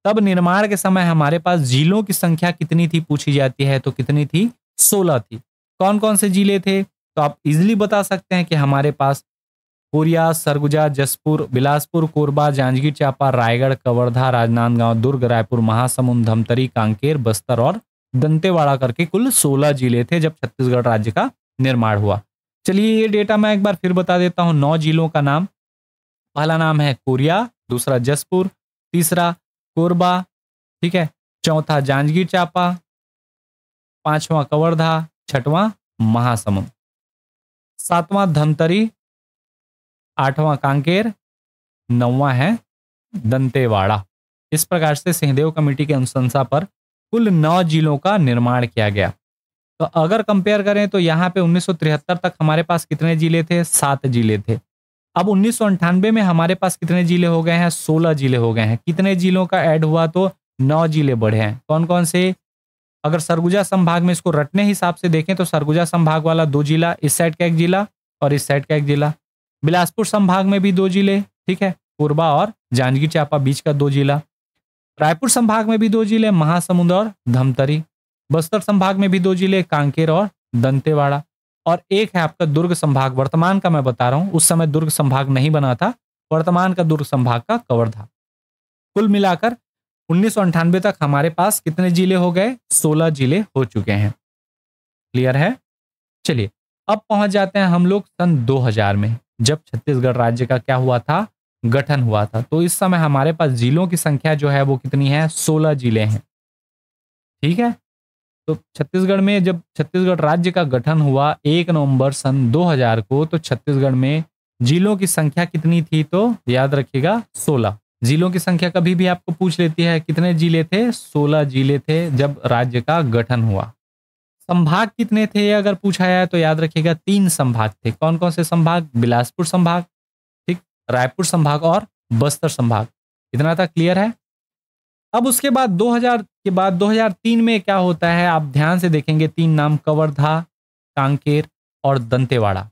तब निर्माण के समय हमारे पास जिलों की संख्या कितनी थी पूछी जाती है, तो कितनी थी? 16 थी। कौन कौन से जिले थे? तो आप इजिली बता सकते हैं कि हमारे पास कोरिया, सरगुजा, जसपुर, बिलासपुर, कोरबा, जांजगीर चांपा, रायगढ़, कवर्धा, राजनांदगांव, दुर्ग, रायपुर, महासमुंद, धमतरी, कांकेर, बस्तर और दंतेवाड़ा करके कुल 16 जिले थे जब छत्तीसगढ़ राज्य का निर्माण हुआ। चलिए ये डेटा मैं एक बार फिर बता देता हूं। 9 जिलों का नाम। पहला नाम है कोरिया, दूसरा जसपुर, तीसरा कोरबा, ठीक है, चौथा जांजगीर चांपा, पांचवां कवर्धा, छठवां महासमुंद, सातवां धमतरी, आठवां कांकेर, नौवां है दंतेवाड़ा। इस प्रकार से सिंहदेव कमेटी की अनुशंसा पर कुल 9 जिलों का निर्माण किया गया। तो अगर कंपेयर करें तो यहाँ पे 1973 तक हमारे पास कितने जिले थे? 7 जिले थे। अब 1998 में हमारे पास कितने जिले हो गए हैं? 16 जिले हो गए हैं। कितने जिलों का ऐड हुआ? तो 9 जिले बढ़े हैं। कौन कौन से? अगर सरगुजा संभाग में इसको रटने हिसाब से देखें तो सरगुजा संभाग वाला 2 जिला, इस साइड का 1 जिला और इस साइड का 1 जिला। बिलासपुर संभाग में भी 2 जिले, ठीक है, कोरबा और जांजगीर चांपा बीच का 2 जिला। रायपुर संभाग में भी 2 जिले, महासमुंद और धमतरी। बस्तर संभाग में भी 2 जिले, कांकेर और दंतेवाड़ा। और एक है आपका दुर्ग संभाग, वर्तमान का मैं बता रहा हूं, उस समय दुर्ग संभाग नहीं बना था, वर्तमान का दुर्ग संभाग का कवर्धा। कुल मिलाकर 1998 तक हमारे पास कितने जिले हो गए? 16 जिले हो चुके हैं। क्लियर है? चलिए अब पहुंच जाते हैं हम लोग सन 2000 में, जब छत्तीसगढ़ राज्य का क्या हुआ था? गठन हुआ था। तो इस समय हमारे पास जिलों की संख्या जो है वो कितनी है? 16 जिले हैं। ठीक है। तो छत्तीसगढ़ में जब छत्तीसगढ़ राज्य का गठन हुआ 1 नवंबर सन 2000 को, तो छत्तीसगढ़ में जिलों की संख्या कितनी थी? तो याद रखिएगा 16। जिलों की संख्या कभी भी आपको पूछ लेती है, कितने जिले थे? 16 जिले थे जब राज्य का गठन हुआ। संभाग कितने थे अगर पूछा जाए तो याद रखिएगा 3 संभाग थे। कौन कौन से संभाग? बिलासपुर संभाग, ठीक, रायपुर संभाग और बस्तर संभाग। इतना तक क्लियर है? अब उसके बाद 2000 के बाद 2003 में क्या होता है आप ध्यान से देखेंगे, 3 नाम, कवर्धा, कांकेर और दंतेवाड़ा।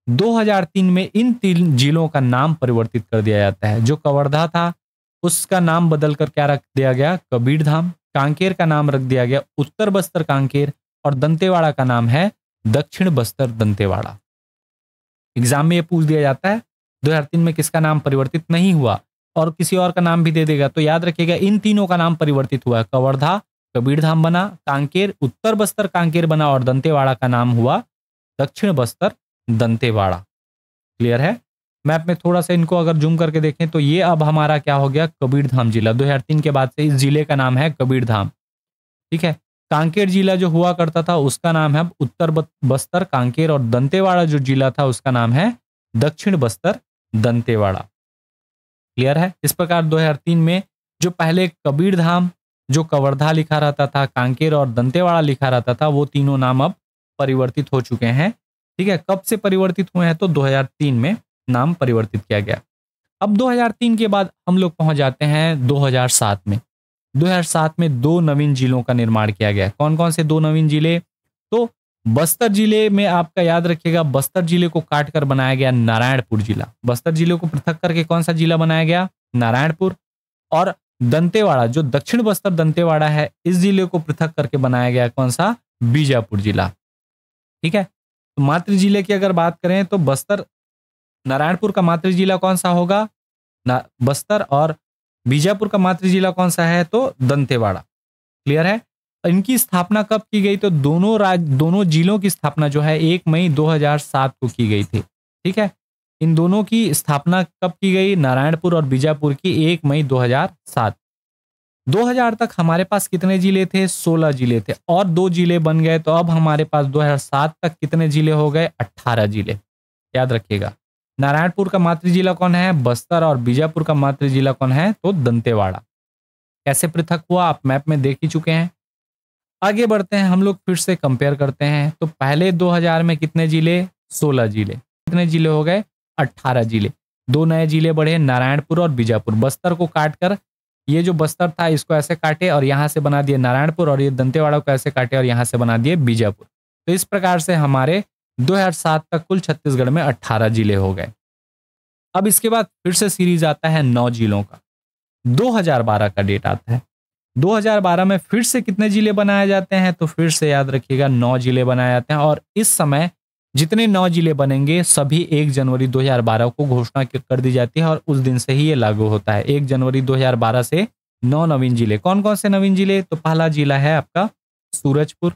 2003 में इन 3 जिलों का नाम परिवर्तित कर दिया जाता है। जो कवर्धा था उसका नाम बदलकर क्या रख दिया गया? कबीर धाम। कांकेर का नाम रख दिया गया उत्तर बस्तर कांकेर और दंतेवाड़ा का नाम है दक्षिण बस्तर दंतेवाड़ा। एग्जाम में ये पूछ दिया जाता है 2003 में किसका नाम परिवर्तित नहीं हुआ और किसी और का नाम भी दे देगा, तो याद रखिएगा इन तीनों का नाम परिवर्तित हुआ है। कवर्धा कबीर धाम बना, कांकेर उत्तर बस्तर कांकेर बना और दंतेवाड़ा का नाम हुआ दक्षिण बस्तर दंतेवाड़ा। क्लियर है? मैप में थोड़ा सा इनको अगर जूम करके देखें तो ये अब हमारा क्या हो गया, कबीरधाम जिला। 2003 के बाद से इस जिले का नाम है कबीरधाम। ठीक है। कांकेर जिला जो हुआ करता था उसका नाम है अब उत्तर बस्तर कांकेर, और दंतेवाड़ा जो जिला था उसका नाम है दक्षिण बस्तर दंतेवाड़ा। क्लियर है। इस प्रकार 2003 में जो पहले कबीरधाम, जो कवर्धा लिखा रहता था, कांकेर और दंतेवाड़ा लिखा रहता था, वो तीनों नाम अब परिवर्तित हो चुके हैं। ठीक है। कब से परिवर्तित हुए हैं, तो 2003 में नाम परिवर्तित किया गया। अब 2003 के बाद हम लोग पहुंच जाते हैं 2007 में। 2007 में दो नवीन जिलों का निर्माण किया गया। कौन कौन से दो नवीन जिले, तो बस्तर जिले में आपका याद रखिएगा, बस्तर जिले को काट कर बनाया गया नारायणपुर जिला। बस्तर जिले को पृथक करके कौन सा जिला बनाया गया, नारायणपुर। और दंतेवाड़ा जो दक्षिण बस्तर दंतेवाड़ा है, इस जिले को पृथक करके बनाया गया कौन सा, बीजापुर जिला। ठीक है। तो मातृ जिले की अगर बात करें तो बस्तर, नारायणपुर का मातृ जिला कौन सा होगा, बस्तर, और बीजापुर का मातृ जिला कौन सा है, तो दंतेवाड़ा। क्लियर है। इनकी स्थापना कब की गई, तो दोनों जिलों की स्थापना जो है 1 मई 2007 को की गई थी। ठीक है। इन दोनों की स्थापना कब की गई, नारायणपुर और बीजापुर की 1 मई 2007। 2000 तक हमारे पास कितने जिले थे, 16 जिले थे, और 2 जिले बन गए। तो अब हमारे पास 2007 तक कितने जिले हो गए, 18 जिले। याद रखिएगा। नारायणपुर का मातृ जिला कौन है, बस्तर, और बीजापुर का मातृ जिला कौन है, तो दंतेवाड़ा। कैसे पृथक हुआ आप मैप में देख ही चुके हैं। आगे बढ़ते हैं, हम लोग फिर से कंपेयर करते हैं। तो पहले 2000 में कितने जिले, 16 जिले। कितने जिले हो गए, 18 जिले। दो नए जिले बढ़े, नारायणपुर और बीजापुर। बस्तर को काट कर, ये जो बस्तर था इसको ऐसे काटे और यहां से बना दिए नारायणपुर, और ये दंतेवाड़ा को ऐसे काटे और यहां से बना दिए बीजापुर। तो इस प्रकार से हमारे 2007 तक कुल छत्तीसगढ़ में 18 जिले हो गए। अब इसके बाद फिर से सीरीज आता है 9 जिलों का। 2012 का डेट आता है। 2012 में फिर से कितने जिले बनाए जाते हैं, तो फिर से याद रखिएगा 9 जिले बनाए जाते हैं। और इस समय जितने 9 जिले बनेंगे सभी 1 जनवरी 2012 को घोषणा कर दी जाती है, और उस दिन से ही ये लागू होता है। 1 जनवरी 2012 से 9 नवीन जिले। कौन कौन से नवीन जिले, तो पहला जिला है आपका सूरजपुर।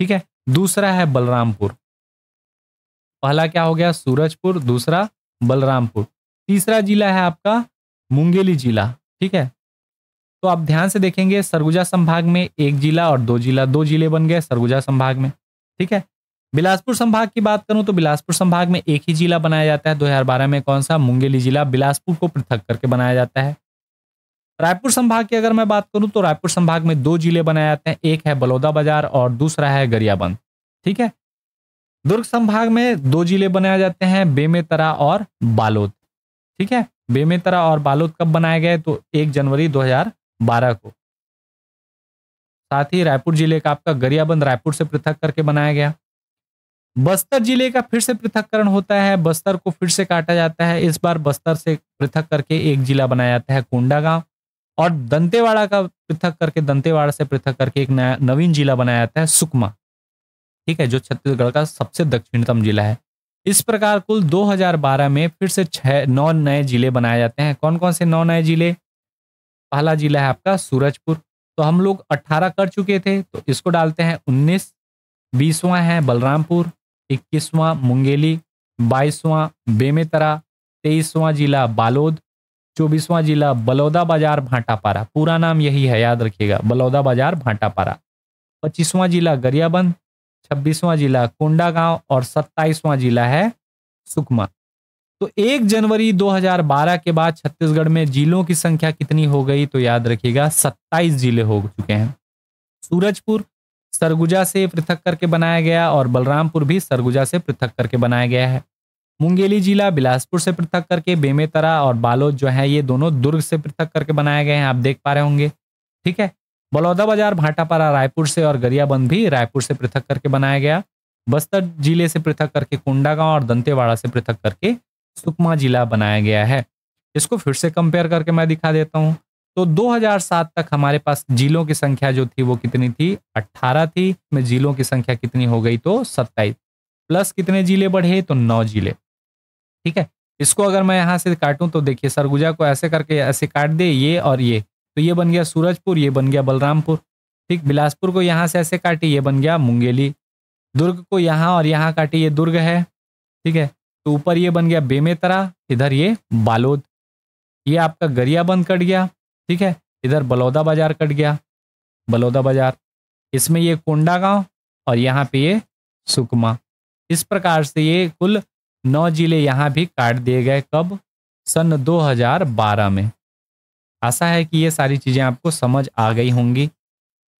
ठीक है। दूसरा है बलरामपुर। पहला क्या हो गया, सूरजपुर, दूसरा बलरामपुर। तीसरा जिला है आपका मुंगेली जिला। ठीक है। तो आप ध्यान से देखेंगे, सरगुजा संभाग में 1 जिला और 2 जिला, 2 जिले बन गए सरगुजा संभाग में। ठीक है। बिलासपुर संभाग की बात करूं तो बिलासपुर संभाग में 1 ही जिला बनाया जाता है 2012 में, कौन सा, मुंगेली जिला। बिलासपुर को पृथक करके बनाया जाता है। रायपुर संभाग की अगर मैं बात करूं तो रायपुर संभाग में 2 जिले बनाए जाते हैं, एक है बलौदाबाजार और दूसरा है गरियाबंद। ठीक है। दुर्ग संभाग में 2 जिले बनाए जाते हैं, बेमेतरा और बालोद। ठीक है। बेमेतरा और बालोद कब बनाए गए, तो 1 जनवरी 2012 को। साथ ही रायपुर जिले का आपका गरियाबंद रायपुर से पृथक करके बनाया गया। बस्तर जिले का फिर से पृथककरण होता है, बस्तर को फिर से काटा जाता है। इस बार बस्तर से पृथक करके 1 जिला बनाया जाता है, कोंडागांव। और दंतेवाड़ा का पृथक करके, दंतेवाड़ा से पृथक करके एक नया नवीन जिला बनाया जाता है, सुकमा। ठीक है। जो छत्तीसगढ़ का सबसे दक्षिणतम जिला है। इस प्रकार कुल 2012 में फिर से 9 नए जिले बनाए जाते हैं। कौन कौन से 9 नए जिले, पहला जिला है आपका सूरजपुर। तो हम लोग 18 कर चुके थे, तो इसको डालते हैं 19। 20वां है बलरामपुर, 21वां मुंगेली, 22वां बेमेतरा, 23वां जिला बालोद, 24वां जिला बलौदाबाजार भाटापारा। पूरा नाम यही है, याद रखिएगा, बलौदाबाजार भाटापारा। 25वां जिला गरियाबंद, 26वां जिला कोंडागांव और 27वां जिला है सुकमा। तो 1 जनवरी 2012 के बाद छत्तीसगढ़ में जिलों की संख्या कितनी हो गई, तो याद रखिएगा 27 जिले हो चुके हैं। सूरजपुर सरगुजा से पृथक करके बनाया गया और बलरामपुर भी सरगुजा से पृथक करके बनाया गया है। मुंगेली जिला बिलासपुर से पृथक करके, बेमेतरा और बालोद जो है ये दोनों दुर्ग से पृथक करके बनाए गए हैं, आप देख पा रहे होंगे। ठीक है। बलौदाबाजार भाटापारा रायपुर से और गरियाबंद भी रायपुर से पृथक करके बनाया गया। बस्तर जिले से पृथक करके कोंडागांव और दंतेवाड़ा से पृथक करके सुकमा जिला बनाया गया है। इसको फिर से कंपेयर करके मैं दिखा देता हूं। तो 2007 तक हमारे पास जिलों की संख्या जो थी वो कितनी थी, 18 थी। में जिलों की संख्या कितनी हो गई, तो 27 प्लस कितने जिले बढ़े, तो 9 जिले। ठीक है। इसको अगर मैं यहां से काटूं तो देखिए, सरगुजा को ऐसे करके ऐसे काट दे, ये और ये, तो ये बन गया सूरजपुर, ये बन गया बलरामपुर। ठीक। बिलासपुर को यहां से ऐसे काटे, ये बन गया मुंगेली। दुर्ग को यहां और यहां काटे, ये दुर्ग है। ठीक है। तो ऊपर ये बन गया बेमेतरा, इधर ये बालोद, ये आपका गरियाबंद कट गया, ठीक है, इधर बलौदा बाजार कट गया, बलौदा बाजार, इसमें ये कोंडागांव और यहाँ पे ये सुकमा। इस प्रकार से ये कुल 9 जिले यहाँ भी काट दिए गए। कब? सन 2012 में। आशा है कि ये सारी चीज़ें आपको समझ आ गई होंगी।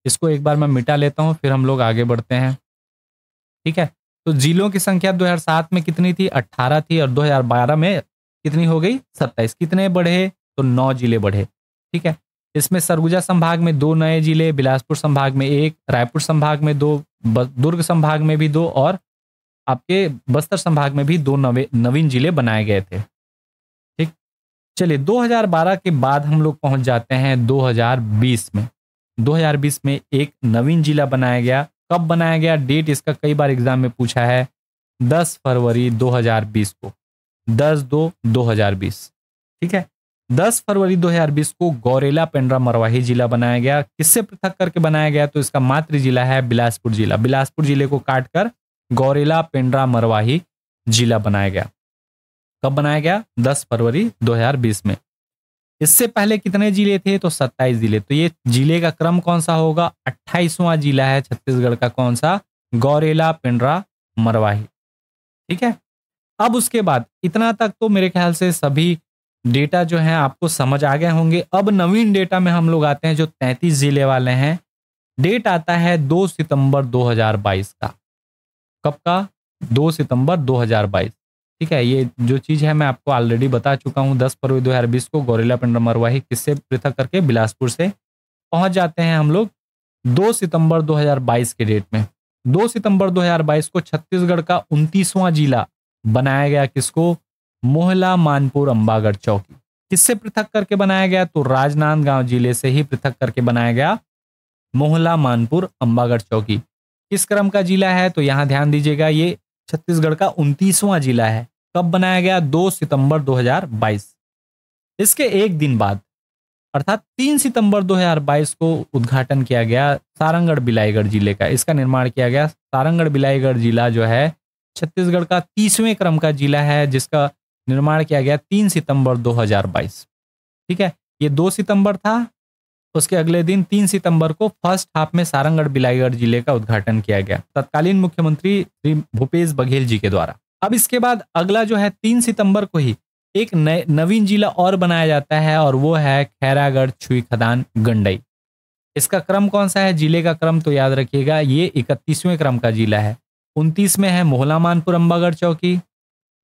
इसको एक बार मैं मिटा लेता हूँ, फिर हम लोग आगे बढ़ते हैं, ठीक है। तो जिलों की संख्या 2007 में कितनी थी? 18 थी, और 2012 में कितनी हो गई? 27। कितने बढ़े? तो 9 जिले बढ़े, ठीक है। इसमें सरगुजा संभाग में 2 नए जिले, बिलासपुर संभाग में 1, रायपुर संभाग में 2, दुर्ग संभाग में भी 2, और आपके बस्तर संभाग में भी 2 नवीन जिले बनाए गए थे, ठीक। चलिए 2012 के बाद हम लोग पहुंच जाते हैं 2020 में। 2020 में एक नवीन जिला बनाया गया। कब बनाया गया? डेट इसका कई बार एग्जाम में पूछा है, 10 फरवरी 2020 को, 10/2/2020, ठीक है। 10 फरवरी 2020 को गौरेला पेंड्रा मरवाही जिला बनाया गया। किससे पृथक करके बनाया गया? तो इसका मातृ जिला है बिलासपुर जिला। बिलासपुर जिले को काटकर गौरेला पेंड्रा मरवाही जिला बनाया गया। कब बनाया गया? 10 फरवरी 2020 में। इससे पहले कितने जिले थे? तो 27 जिले। तो ये जिले का क्रम कौन सा होगा? 28वां जिला है छत्तीसगढ़ का। कौन सा? गौरेला पेंड्रा मरवाही, ठीक है। अब उसके बाद इतना तक तो मेरे ख्याल से सभी डेटा जो है आपको समझ आ गए होंगे। अब नवीन डेटा में हम लोग आते हैं, जो 33 जिले वाले हैं। डेट आता है 2 सितंबर 2022 का। कब का? 2 सितंबर 2022, ठीक है। ये जो चीज़ है मैं आपको ऑलरेडी बता चुका हूँ। 10 फरवरी 2020 को गौरेला पेंड्रा मरवाही किससे पृथक करके? बिलासपुर से। पहुंच जाते हैं हम लोग 2 सितंबर 2022 के डेट में। 2 सितंबर 2022 को छत्तीसगढ़ का 29वां जिला बनाया गया। किसको? मोहला मानपुर अंबागढ़ चौकी। किससे पृथक करके बनाया गया? तो राजनांदगांव जिले से ही पृथक करके बनाया गया मोहला मानपुर अंबागढ़ चौकी। किस क्रम का जिला है? तो यहां ध्यान दीजिएगा, ये छत्तीसगढ़ का 29वां जिला है। कब बनाया गया? 2 सितंबर 2022। इसके एक दिन बाद अर्थात 3 सितंबर 2022 को उद्घाटन किया गया सारंगढ़ बिलाईगढ़ जिले का। इसका निर्माण किया गया। सारंगढ़ बिलाईगढ़ जिला जो है छत्तीसगढ़ का 30वें क्रम का जिला है, जिसका निर्माण किया गया 3 सितंबर 2022, ठीक है। ये 2 सितंबर था। उसके अगले दिन 3 सितंबर को फर्स्ट हाफ में सारंगढ़ बिलाईगढ़ जिले का उद्घाटन किया गया तत्कालीन मुख्यमंत्री श्री भूपेश बघेल जी के द्वारा। अब इसके बाद अगला जो है 3 सितंबर को ही एक नवीन जिला और बनाया जाता है, और वो है खैरागढ़ छुईखदान गंडई। इसका क्रम कौन सा है? जिले का क्रम तो याद रखिएगा, ये 31वें क्रम का जिला है। 29 में है मोहला मानपुर अंबागढ़ चौकी,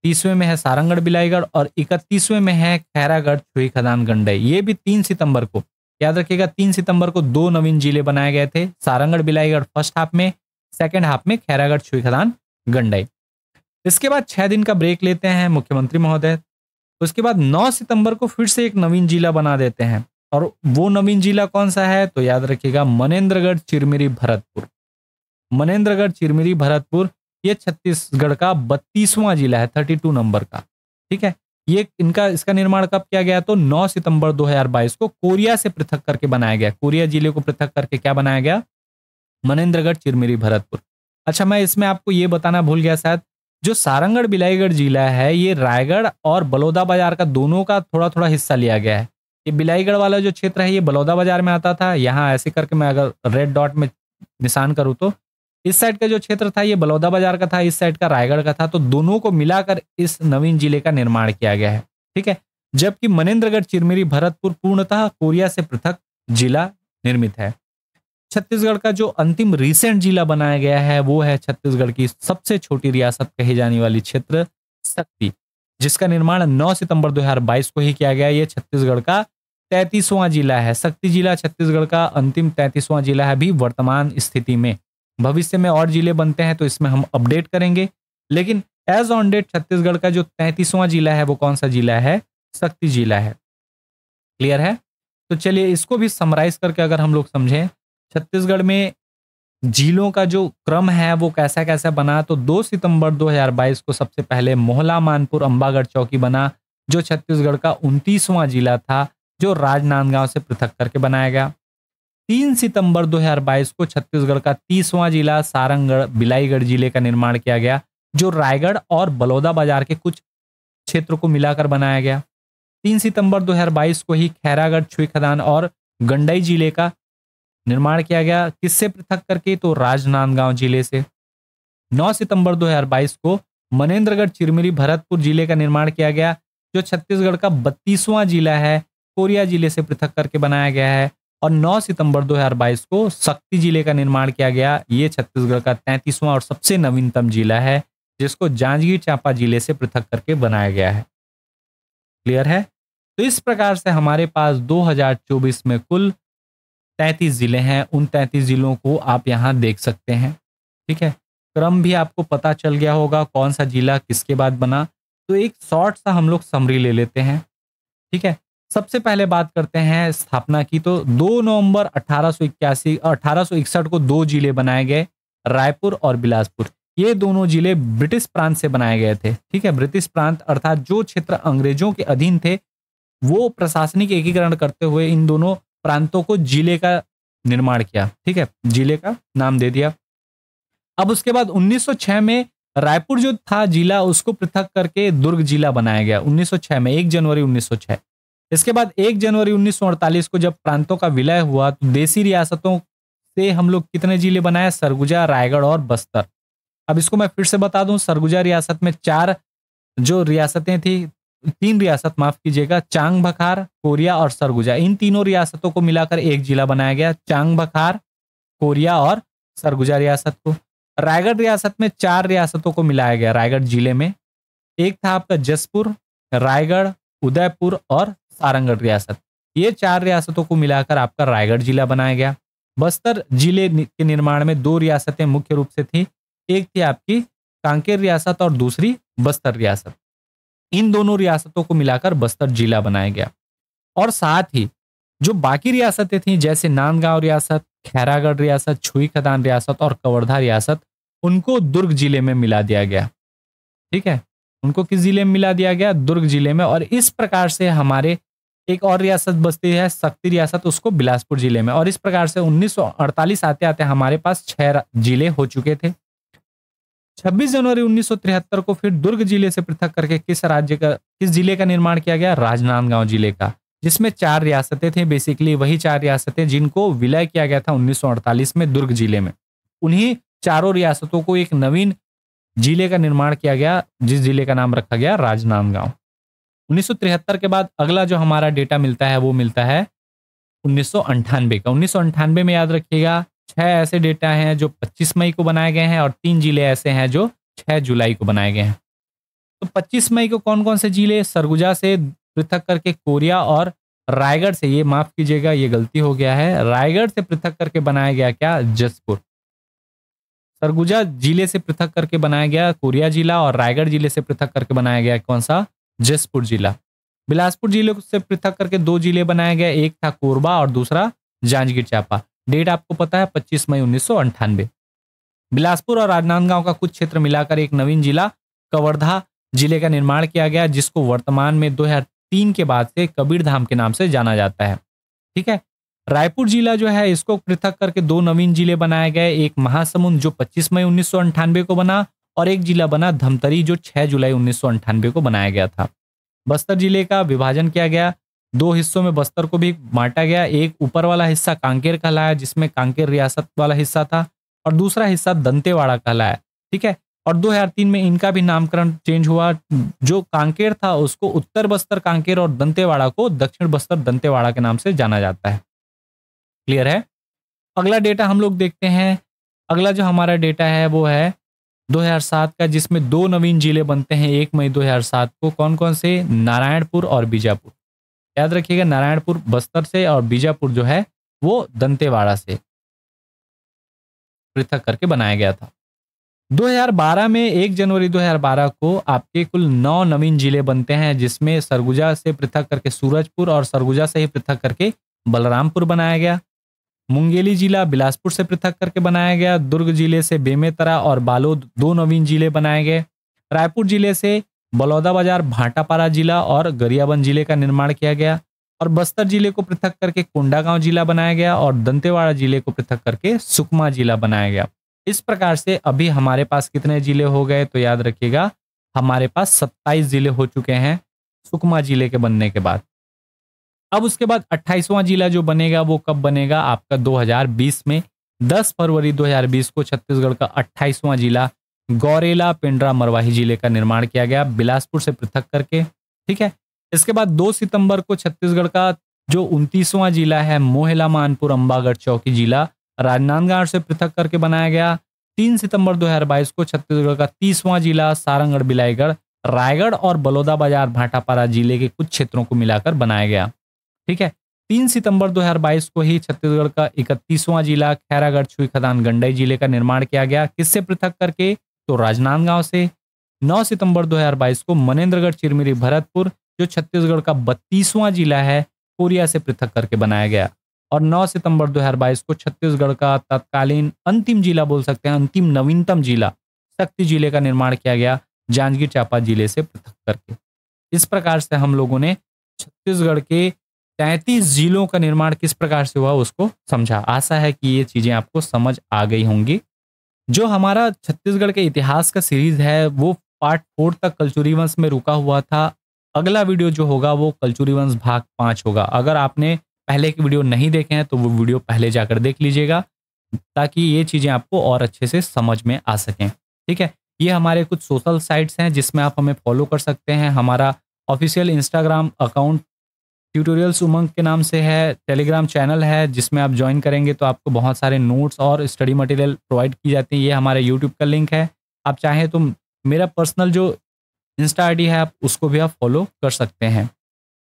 30वें में है सारंगढ़ बिलाईगढ़, और 31वें में है खैरागढ़ छुईखदान गंडई। ये भी 3 सितंबर को याद रखिएगा। 3 सितंबर को 2 नवीन जिले बनाए गए थे। सारंगढ़ बिलाईगढ़ फर्स्ट हाफ में, सेकंड हाफ में खैरागढ़ छुईखदान गंडई। इसके बाद 6 दिन का ब्रेक लेते हैं मुख्यमंत्री महोदय। उसके बाद 9 सितंबर को फिर से एक नवीन जिला बना देते हैं, और वो नवीन जिला कौन सा है? तो याद रखिएगा, मनेन्द्रगढ़ चिरमिरी भरतपुर। मनेन्द्रगढ़ चिरमिरी भरतपुर ये छत्तीसगढ़ का 32वां जिला है, 32 नंबर का, ठीक है। ये इसका निर्माण कब किया गया? तो 9 सितंबर 2022 को कोरिया से पृथक करके बनाया गया। कोरिया जिले को पृथक करके क्या बनाया गया? मनेन्द्रगढ़ चिरमिरी भरतपुर। अच्छा, मैं इसमें आपको ये बताना भूल गया शायद, जो सारंगढ़ बिलाईगढ़ जिला है ये रायगढ़ और बलौदा बाजार का दोनों का थोड़ा थोड़ा हिस्सा लिया गया है। ये बिलाईगढ़ वाला जो क्षेत्र है ये बलौदा बाजार में आता था। यहाँ ऐसे करके मैं अगर रेड डॉट में निशान करूँ तो इस साइड का जो क्षेत्र था ये बलौदा बाजार का था, इस साइड का रायगढ़ का था। तो दोनों को मिलाकर इस नवीन जिले का निर्माण किया गया है, ठीक है। जबकि मनेन्द्रगढ़ चिरमिरी भरतपुर पूर्णतः कोरिया से पृथक जिला निर्मित है। छत्तीसगढ़ का जो अंतिम रिसेंट जिला बनाया गया है वो है छत्तीसगढ़ की सबसे छोटी रियासत कही जाने वाली क्षेत्र सक्ती, जिसका निर्माण 9 सितंबर 2022 को ही किया गया। ये छत्तीसगढ़ का 33वां जिला है। सक्ती जिला छत्तीसगढ़ का अंतिम 33वां जिला है अभी वर्तमान स्थिति में। भविष्य में और जिले बनते हैं तो इसमें हम अपडेट करेंगे, लेकिन एज ऑन डेट छत्तीसगढ़ का जो 33वां जिला है वो कौन सा जिला है? सक्ती जिला है। क्लियर है? तो चलिए इसको भी समराइज करके अगर हम लोग समझें, छत्तीसगढ़ में जिलों का जो क्रम है वो कैसा कैसा बना। तो 2 सितंबर 2022 को सबसे पहले मोहला मानपुर अंबागढ़ चौकी बना, जो छत्तीसगढ़ का 29वां जिला था, जो राजनांदगांव से पृथक करके बनाया गया। 3 सितंबर 2022 को छत्तीसगढ़ का 30वां जिला सारंगढ़ बिलाईगढ़ जिले का निर्माण किया गया, जो रायगढ़ और बलौदाबाजार के कुछ क्षेत्र को मिलाकर बनाया गया। 3 सितंबर 2022 को ही खैरागढ़, छुई खदान और गंडई जिले का निर्माण किया गया। किससे पृथक करके? तो राजनांदगांव जिले से। 9 सितंबर 2022 को मनेंद्रगढ़, चिरमिरी, भरतपुर जिले का निर्माण किया गया, जो छत्तीसगढ़ का 32वां जिला है, कोरिया जिले से पृथक करके बनाया गया है। और 9 सितंबर 2022 को शक्ति जिले का निर्माण किया गया। ये छत्तीसगढ़ का 33वां और सबसे नवीनतम जिला है, जिसको जांजगीर चांपा जिले से पृथक करके बनाया गया है। क्लियर है? तो इस प्रकार से हमारे पास 2024 में कुल 33 जिले हैं। उन 33 जिलों को आप यहाँ देख सकते हैं। ठीक है, क्रम भी आपको पता चल गया होगा, कौन सा जिला किसके बाद बना। तो एक शॉर्ट सा हम लोग समरी ले लेते हैं। ठीक है, सबसे पहले बात करते हैं स्थापना की। तो 2 नवंबर 1861 को 2 जिले बनाए गए, रायपुर और बिलासपुर। ये दोनों जिले ब्रिटिश प्रांत से बनाए गए थे। ठीक है, ब्रिटिश प्रांत अर्थात जो क्षेत्र अंग्रेजों के अधीन थे, वो प्रशासनिक एकीकरण करते हुए इन दोनों प्रांतों को जिले का निर्माण किया। ठीक है, जिले का नाम दे दिया। अब उसके बाद 1906 में रायपुर जो था जिला, उसको पृथक करके दुर्ग जिला बनाया गया 1906 में, 1 जनवरी 1906। इसके बाद 1 जनवरी 1948 को जब प्रांतों का विलय हुआ, तो देसी रियासतों से हम लोग कितने जिले बनाए? सरगुजा, रायगढ़ और बस्तर। अब इसको मैं फिर से बता दूं, सरगुजा रियासत में 4 जो रियासतें थी, 3 रियासत माफ कीजिएगा, चांग बखार, कोरिया और सरगुजा। इन तीनों रियासतों को मिलाकर एक जिला बनाया गया, चांग बखार, कोरिया और सरगुजा रियासत को। रायगढ़ रियासत में 4 रियासतों को मिलाया गया रायगढ़ जिले में। एक था आपका जसपुर, रायगढ़, उदयपुर और सारंगढ़ रियासत। ये 4 रियासतों को मिलाकर आपका रायगढ़ जिला बनाया गया। बस्तर जिले के निर्माण में 2 रियासतें मुख्य रूप से थी। एक थी आपकी कांकेर रियासत और दूसरी बस्तर रियासत। इन दोनों रियासतों को मिलाकर बस्तर जिला बनाया गया। और साथ ही जो बाकी रियासतें थीं, जैसे नांदगांव रियासत, खैरागढ़ रियासत, छुई खदान रियासत और कवर्धा रियासत, उनको दुर्ग जिले में मिला दिया गया। ठीक है, उनको किस जिले में मिला दिया गया? दुर्ग जिले में। और इस प्रकार से हमारे एक और रियासत बचती है शक्ति रियासत, उसको बिलासपुर जिले में। और इस प्रकार से 1948 आते आते हमारे पास 6 जिले हो चुके थे। 26 जनवरी 1973 को फिर दुर्ग जिले से पृथक करके किस जिले का निर्माण किया गया? राजनांदगांव जिले का, जिसमें 4 रियासतें थी। बेसिकली वही 4 रियासतें जिनको विलय किया गया था 1948 में दुर्ग जिले में। उन्हीं चारों रियासतों को एक नवीन जिले का निर्माण किया गया, जिस जिले का नाम रखा गया राजनांदगांव। 1973 के बाद अगला जो हमारा डेटा मिलता है वो मिलता है 1998 का। 1998 में याद रखिएगा 6 ऐसे डेटा हैं जो 25 मई को बनाए गए हैं और 3 जिले ऐसे हैं जो 6 जुलाई को बनाए गए हैं। तो 25 मई को कौन कौन से जिले? सरगुजा से पृथक करके कोरिया और रायगढ़ से, ये माफ कीजिएगा ये गलती हो गया है, रायगढ़ से पृथक करके बनाया गया क्या? जसपुर। सरगुजा जिले से पृथक करके बनाया गया कोरिया जिला और रायगढ़ जिले से पृथक करके बनाया गया कौन सा? जसपुर जिला। बिलासपुर जिले से पृथक करके 2 जिले बनाए गए, एक था कोरबा और दूसरा जांजगीर चांपा। डेट आपको पता है 25 मई 1998। बिलासपुर और राजनांदगांव का कुछ क्षेत्र मिलाकर एक नवीन जिला कवर्धा जिले का निर्माण किया गया, जिसको वर्तमान में 2003 के बाद से कबीरधाम के नाम से जाना जाता है। ठीक है, रायपुर जिला जो है इसको पृथक करके 2 नवीन जिले बनाए गए, एक महासमुंद जो 25 मई 1998 को बना और एक जिला बना धमतरी जो 6 जुलाई 1998 को बनाया गया था। बस्तर जिले का विभाजन किया गया, 2 हिस्सों में बस्तर को भी बांटा गया। एक ऊपर वाला हिस्सा कांकेर कहलाया, जिसमें कांकेर रियासत वाला हिस्सा था, और दूसरा हिस्सा दंतेवाड़ा कहलाया। ठीक है, और 2003 में इनका भी नामकरण चेंज हुआ। जो कांकेर था उसको उत्तर बस्तर कांकेर और दंतेवाड़ा को दक्षिण बस्तर दंतेवाड़ा के नाम से जाना जाता है। क्लियर है? अगला डेटा हम लोग देखते हैं। अगला जो हमारा डेटा है वो है 2007 का, जिसमें 2 नवीन जिले बनते हैं 1 मई 2007 को। कौन कौन से? नारायणपुर और बीजापुर। याद रखिएगा, नारायणपुर बस्तर से और बीजापुर जो है वो दंतेवाड़ा से पृथक करके बनाया गया था। 2012 में 1 जनवरी 2012 को आपके कुल 9 नवीन जिले बनते हैं, जिसमें सरगुजा से पृथक करके सूरजपुर और सरगुजा से ही पृथक करके बलरामपुर बनाया गया। मुंगेली जिला बिलासपुर से पृथक करके बनाया गया। दुर्ग जिले से बेमेतरा और बालोद 2 नवीन जिले बनाए गए। रायपुर जिले से बलौदाबाजार, भाटापारा जिला और गरियाबंद जिले का निर्माण किया गया। और बस्तर जिले को पृथक करके कोंडागांव जिला बनाया गया और दंतेवाड़ा जिले को पृथक करके सुकमा जिला बनाया गया। इस प्रकार से अभी हमारे पास कितने जिले हो गए, तो याद रखिएगा हमारे पास 27 जिले हो चुके हैं सुकमा जिले के बनने के बाद। अब उसके बाद 28वां जिला जो बनेगा वो कब बनेगा आपका 2020 में। 10 फरवरी 2020 को छत्तीसगढ़ का 28वां जिला गौरेला पेंड्रा मरवाही जिले का निर्माण किया गया बिलासपुर से पृथक करके। ठीक है, इसके बाद 2 सितंबर को छत्तीसगढ़ का जो 29वां जिला है मोहेला मानपुर अंबागढ़ चौकी जिला राजनांदगांव से पृथक करके बनाया गया। 3 सितंबर 2022 को छत्तीसगढ़ का 30वां जिला सारंगढ़ बिलाईगढ़ रायगढ़ और बलौदाबाजार भाटापारा जिले के कुछ क्षेत्रों को मिलाकर बनाया गया। ठीक है, 3 सितंबर 2022 को ही छत्तीसगढ़ का 31वां जिला खैरागढ़ छुई खदान गंडई जिले का निर्माण किया गया। किससे पृथक करके, तो राजनांदगांव से। 9 सितंबर 2022 को मनेन्द्रगढ़ चिरमिरी भरतपुर जो छत्तीसगढ़ का 32वां जिला है कोरिया से पृथक करके बनाया गया। और 9 सितंबर 2022 को छत्तीसगढ़ का तत्कालीन अंतिम जिला बोल सकते हैं, अंतिम नवीनतम जिला शक्ति जिले का निर्माण किया गया जांजगीर चांपा जिले से पृथक करके। इस प्रकार से हम लोगों ने छत्तीसगढ़ के 33 जिलों का निर्माण किस प्रकार से हुआ उसको समझा। आशा है कि ये चीजें आपको समझ आ गई होंगी। जो हमारा छत्तीसगढ़ के इतिहास का सीरीज है वो पार्ट 4 तक कलचुरी वंश में रुका हुआ था। अगला वीडियो जो होगा वो कलचुरी वंश भाग 5 होगा। अगर आपने पहले के वीडियो नहीं देखे हैं तो वो वीडियो पहले जाकर देख लीजिएगा ताकि ये चीजें आपको और अच्छे से समझ में आ सकें। ठीक है, ये हमारे कुछ सोशल साइट्स हैं जिसमें आप हमें फॉलो कर सकते हैं। हमारा ऑफिशियल इंस्टाग्राम अकाउंट ट्यूटोरियल्स उमंग के नाम से है, टेलीग्राम चैनल है जिसमें आप ज्वाइन करेंगे तो आपको बहुत सारे नोट्स और स्टडी मटेरियल प्रोवाइड की जाती है। ये हमारे यूट्यूब का लिंक है। आप चाहें तो मेरा पर्सनल जो इंस्टा आईडी है आप उसको भी आप फॉलो कर सकते हैं।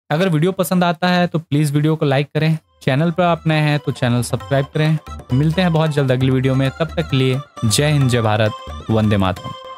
अगर वीडियो पसंद आता है तो प्लीज़ वीडियो को लाइक करें। चैनल पर आप नए हैं तो चैनल सब्सक्राइब करें। मिलते हैं बहुत जल्द अगली वीडियो में, तब तक के लिए जय हिंद, जय भारत, वंदे मातरम।